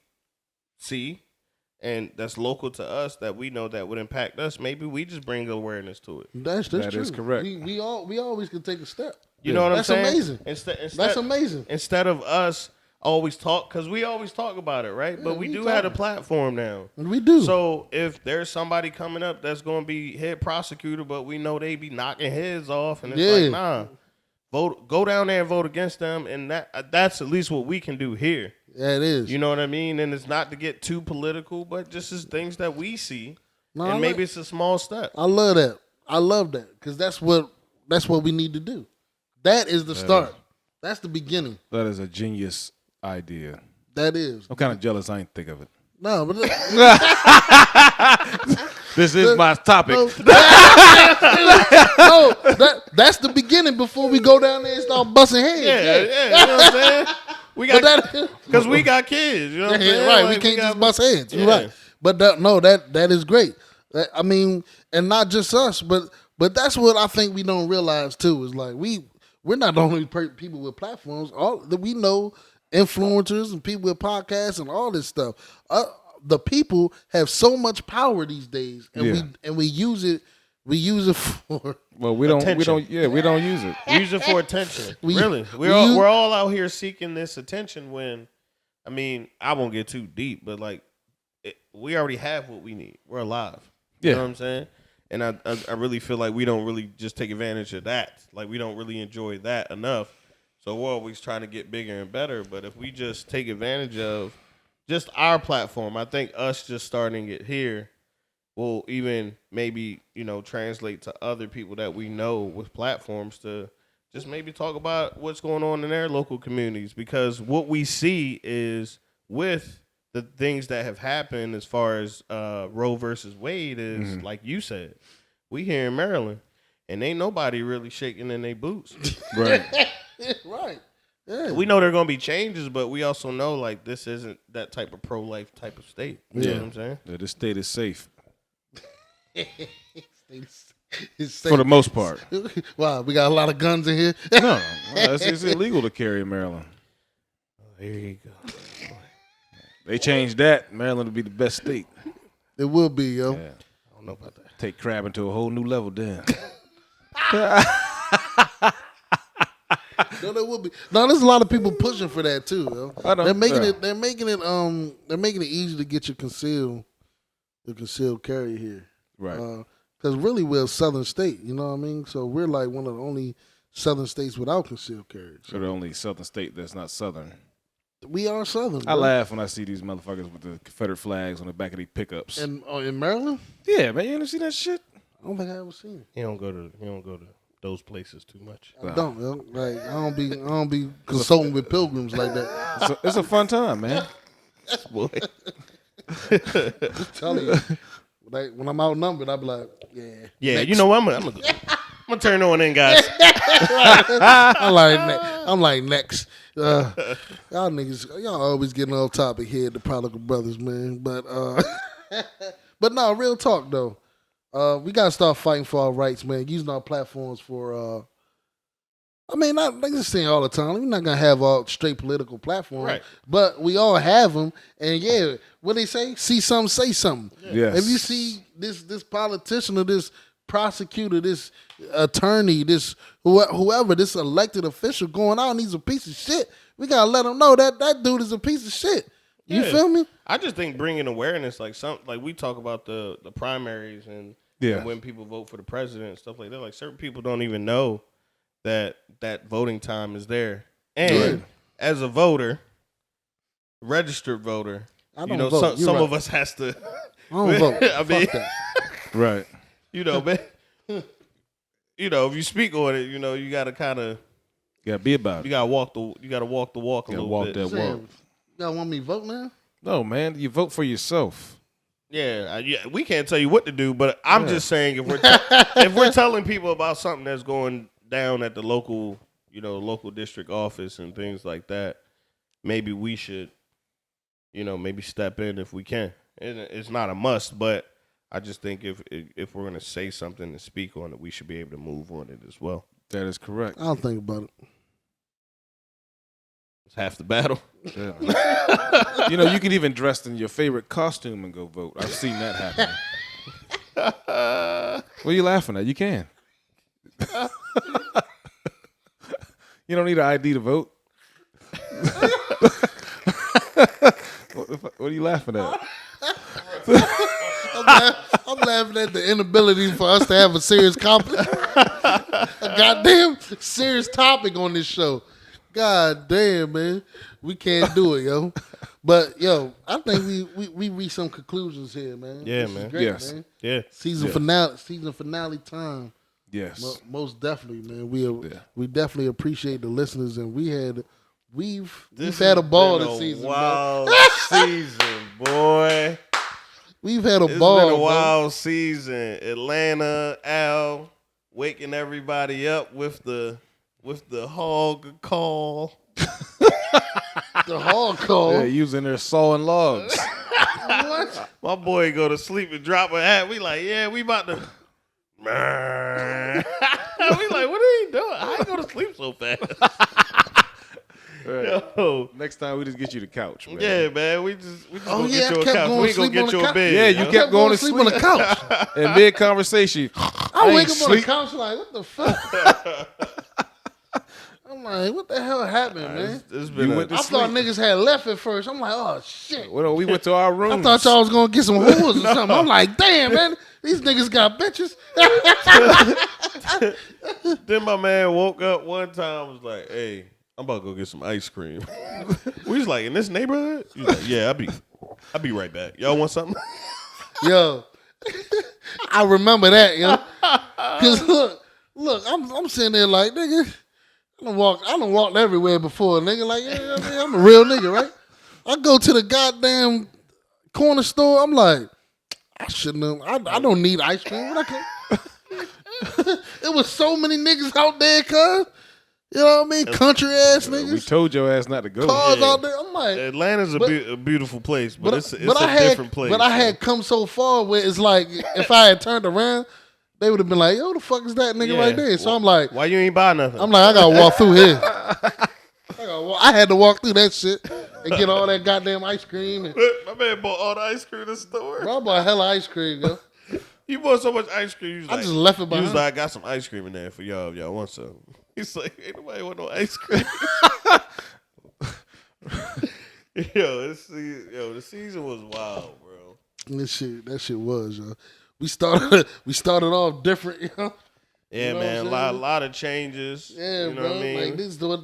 see and that's local to us that we know that would impact us, maybe we just bring awareness to it. That true. Is correct. We always can take a step. You know what I'm saying? That's amazing. That's amazing. Instead of us always talk, because we always talk about it, right? But we do have a platform now. We do. So if there's somebody coming up that's going to be head prosecutor, but we know they be knocking heads off, and it's like, nah, go down there and vote against them, and that's at least what we can do here. Yeah, it is. You know what I mean? And it's not to get too political, but just as things that we see, and maybe it's a small step. I love that because that's what we need to do. That is the start. That's the beginning. That is a genius idea. That is. I'm kind of jealous I ain't think of it. No, but this is my topic. That's the beginning before we go down there and start busting heads. Yeah, you know what I'm saying? We got because we got kids. You know what I'm saying? Right, we can't just bust heads. You're right. But that is great. I mean, and not just us, but that's what I think we don't realize too. Is like we're not the only people with platforms. All that we know, influencers and people with podcasts and all this stuff. The people have so much power these days, and we use it. We use it for we don't use it. We use it for attention. We're all out here seeking this attention. When I mean, I won't get too deep, but we already have what we need. We're alive. You know what I'm saying? And I really feel like we don't really just take advantage of that. Like we don't really enjoy that enough. So we're always trying to get bigger and better. But if we just take advantage of just our platform. I think us just starting it here will even maybe, translate to other people that we know with platforms to just maybe talk about what's going on in their local communities. Because what we see is with the things that have happened as far as Roe versus Wade is, like you said, we here in Maryland, and ain't nobody really shaking in their boots. Right. Right. Yeah. We know there are going to be changes, but we also know, like, this isn't that type of pro-life type of state. You know what I'm saying? Yeah, this state is safe. It's For the most part. Wow, we got a lot of guns in here. No, it's illegal to carry in Maryland. There you go. They changed that. Maryland would be the best state. It will be, yo. Yeah. I don't know about that. Take crabbing to a whole new level then. No, there will be. No, there's a lot of people pushing for that too, yo. I know. They're making Yeah. it. They're making it easy to get your concealed carry here. Right. Because really we're a southern state, you know what I mean? So we're like one of the only southern states without concealed carry. So the only southern state that's not southern. We are southern. I bro. laugh when I see these motherfuckers with the Confederate flags on the back of these pickups. In Maryland, Yeah, man, you ever see that shit? I don't think I ever seen it. He don't go to those places too much. I don't, yo. Like I don't be consulting with pilgrims like that. It's a fun time, man. Boy. Just telling you. Like when I'm outnumbered, I be like, yeah. Yeah, next. you know what? I'm gonna turn on in, guys. I'm like next. Y'all niggas, y'all always getting off topic here, the Prodigal Brothers, man. But but no, real talk though. We gotta start fighting for our rights, man. Using our platforms for. Not like this saying all the time. We're not gonna have all straight political platforms, Right. but we all have them. And yeah, what they say? See something, say something. Yes. If you see this politician or this prosecutor, this attorney, this whoever, this elected official going out and he's a piece of shit, we gotta let them know that dude is a piece of shit. You Yeah. feel me? I just think bringing awareness, like we talk about the primaries and when people vote for the president and stuff like that. Like certain people don't even know that voting time is there. And as a voter, registered voter, I don't vote. some You're of right. us has to. I don't vote. I mean, Fuck that. Right. man. If you speak on it, you got to kind of. You gotta be about You it. got to walk the walk a You gotta little walk bit. that walk. Y'all want me to vote now? No, man, you vote for yourself. Yeah, we can't tell you what to do, but I'm just saying if we're telling people about something that's going down at the local, local district office and things like that, maybe we should, maybe step in if we can. It's not a must, but I just think if we're gonna say something and speak on it, we should be able to move on it as well. That is correct. I'll think about it. It's half the battle. Yeah. You can even dress in your favorite costume and go vote. I've seen that happen. What are you laughing at? You can. You don't need an ID to vote. What are you laughing at? I'm laughing at the inability for us to have a serious a goddamn serious topic on this show. God damn, man. We can't do it, yo. But, yo, I think we reached some conclusions here, man. Yeah, This is man. great, Yes. man. Yeah. Season finale time. Yes. Most definitely, man. We definitely appreciate the listeners, and we've had a ball this season. Wild season, boy. We've had a It's ball. been a bro. wild season. Atlanta, Al, waking everybody up with the hog call. The hog call. Yeah, using their sawing logs. What? My boy go to sleep and drop a hat. We like, yeah, we about to. We like, what are you doing? How you go to sleep so fast? Right. Yo. Next time we just get you the couch, man. Yeah, man. We just Oh, gonna yeah, get you I a kept couch. going We to gonna sleep on get the you a couch. bed. Yeah, you yo. kept going to sleep on the couch. In mid conversation, I wake ain't up on the sleep. couch like, what the fuck? I'm like, what the hell happened, man? It's been You went to I thought niggas had left at first. I'm like, oh shit. well, we went to our room. I thought y'all was gonna get some whores or something. I'm like, damn, man, these niggas got bitches. Then my man woke up one time and was like, hey, I'm about to go get some ice cream. We was like, in this neighborhood? He was like, yeah, I'll be right back. Y'all want something? Yo, I remember that, yo. Cause look, I'm sitting there like, nigga, I done walked everywhere before, nigga. Like, yeah, I'm a real nigga, right? I go to the goddamn corner store. I'm like, I shouldn't have. I don't need ice cream. What I can? It was so many niggas out there, cuz. You know what I mean? Country ass niggas. We told your ass not to go. Cars out there. I'm like, Atlanta's a beautiful place, but it's a different place. But I had come so far where it's like, if I had turned around, they would have been like, yo, the fuck is that nigga right there? So I'm like, why you ain't buy nothing? I'm like, I gotta walk through here. I had to walk through that shit and get all that goddamn ice cream. And, my man bought all the ice cream in the store. bro, I bought hella ice cream, yo. You bought so much ice cream. I just left it behind. He was like, I got some ice cream in there for y'all. If y'all want some. He's like, ain't nobody want no ice cream. The season was wild, bro. That shit was, yo. We started off different, yo. Yeah, you know man, a lot of changes. Yeah, you know bro. what I mean? Like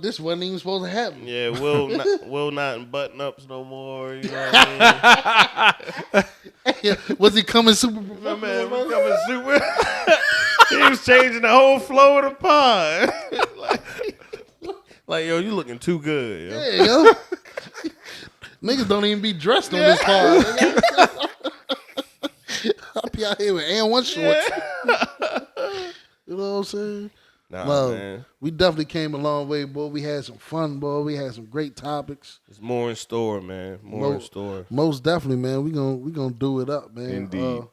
this wasn't even supposed to happen. Yeah, Will not in button ups no more. You know what I mean? Was he coming super? My man was coming super. He was changing the whole flow of the pod. like, yo, you looking too good, yo. Yeah, yo. Niggas don't even be dressed on this pod. I'll be out here with A1 shorts. You know what I'm saying? Nah, man. We definitely came a long way, boy. We had some fun, boy. We had some great topics. There's more in store, man. More in store. Most definitely, man. We gonna do it up, man. Indeed.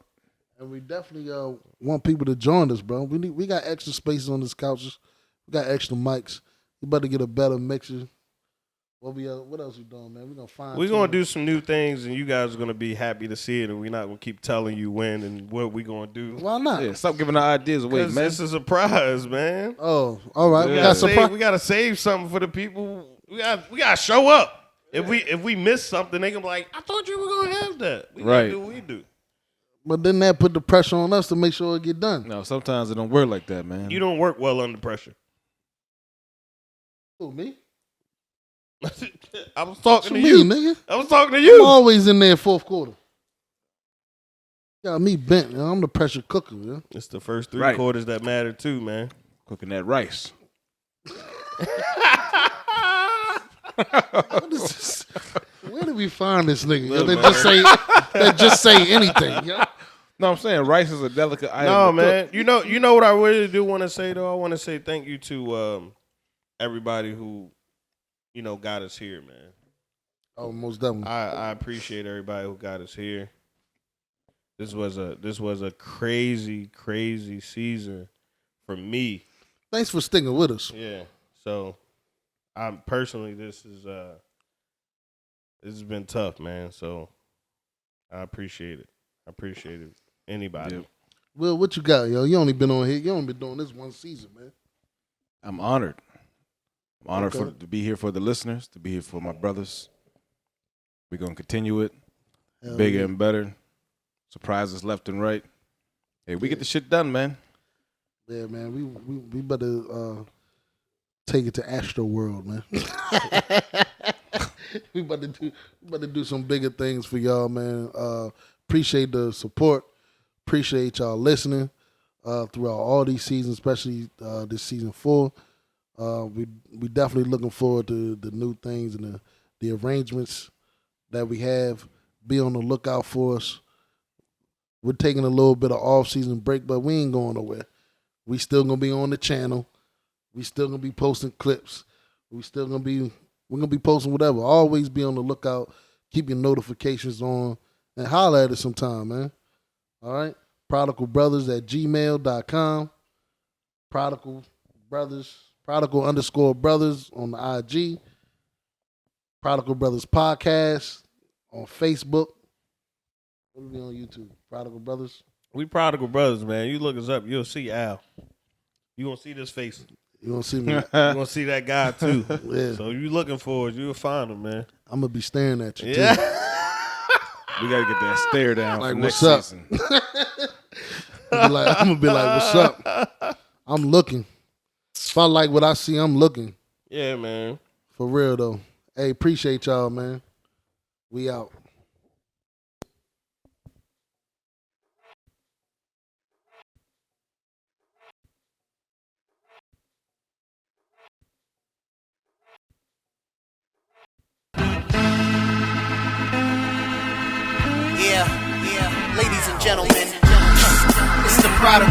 And we definitely want people to join us, bro. We got extra spaces on these couches. We got extra mics. We about to get a better mixer. What else we doing, man? We're gonna do some new things, and you guys are gonna be happy to see it. And we're not gonna keep telling you when and what we gonna do. Why not? Yeah, stop giving our ideas away, man. This is a surprise, man. Oh, all right. Yeah. We gotta save something for the people. We gotta show up. If we miss something, they can be like, I thought you were gonna have that. We gotta do what we do. But then that put the pressure on us to make sure it get done. No, sometimes it don't work like that, man. You don't work well under pressure. Who, me? I was talking to me, you, nigga. I was talking to you. I'm always in there fourth quarter. Got me bent. Man. I'm the pressure cooker. Man. It's the first three quarters that matter too, man. Cooking that rice. Where did we find this nigga? That just say anything. Yo? No, I'm saying rice is a delicate item. No, man. You know what I really do want to say though. I want to say thank you to everybody who got us here, man. Oh, most definitely. I appreciate everybody who got us here. This was a crazy season for me. Thanks for sticking with us. Yeah. So, I'm personally, this has been tough, man. So, I appreciate it. Anybody. Yep. Will, what you got, yo? You only been on here. You only been doing this one season, man. I'm honored. I'm honored to be here for the listeners, to be here for my brothers. We're going to continue it bigger and better. Surprises left and right. Hey, we get the shit done, man. Yeah, man. We better take it to Astro World, man. we about to do some bigger things for y'all, man. Appreciate the support. Appreciate y'all listening throughout all these seasons, especially this season 4. We definitely looking forward to the new things and the arrangements that we have. Be on the lookout for us. We're taking a little bit of off-season break, but we ain't going nowhere. We still gonna be on the channel. We still gonna be posting clips. We're gonna be posting whatever. Always be on the lookout. Keep your notifications on and holler at us sometime, man. All right. prodigalbrothers@gmail.com. Prodigal_brothers on the IG. Prodigal Brothers Podcast on Facebook. What are we on YouTube? Prodigal Brothers. We Prodigal Brothers, man. You look us up, you'll see Al. You gonna see this face. You gonna see me. You gonna see that guy too. Yeah. So you looking for us, you'll find him, man. I'm gonna be staring at you too. We gotta get that stare down like, for what's next up? season. I'm gonna be like, what's up? I'm looking. If I like what I see, I'm looking. Yeah, man. For real though. Hey, appreciate y'all, man. We out. Yeah, ladies and gentlemen, it's the Prodigal.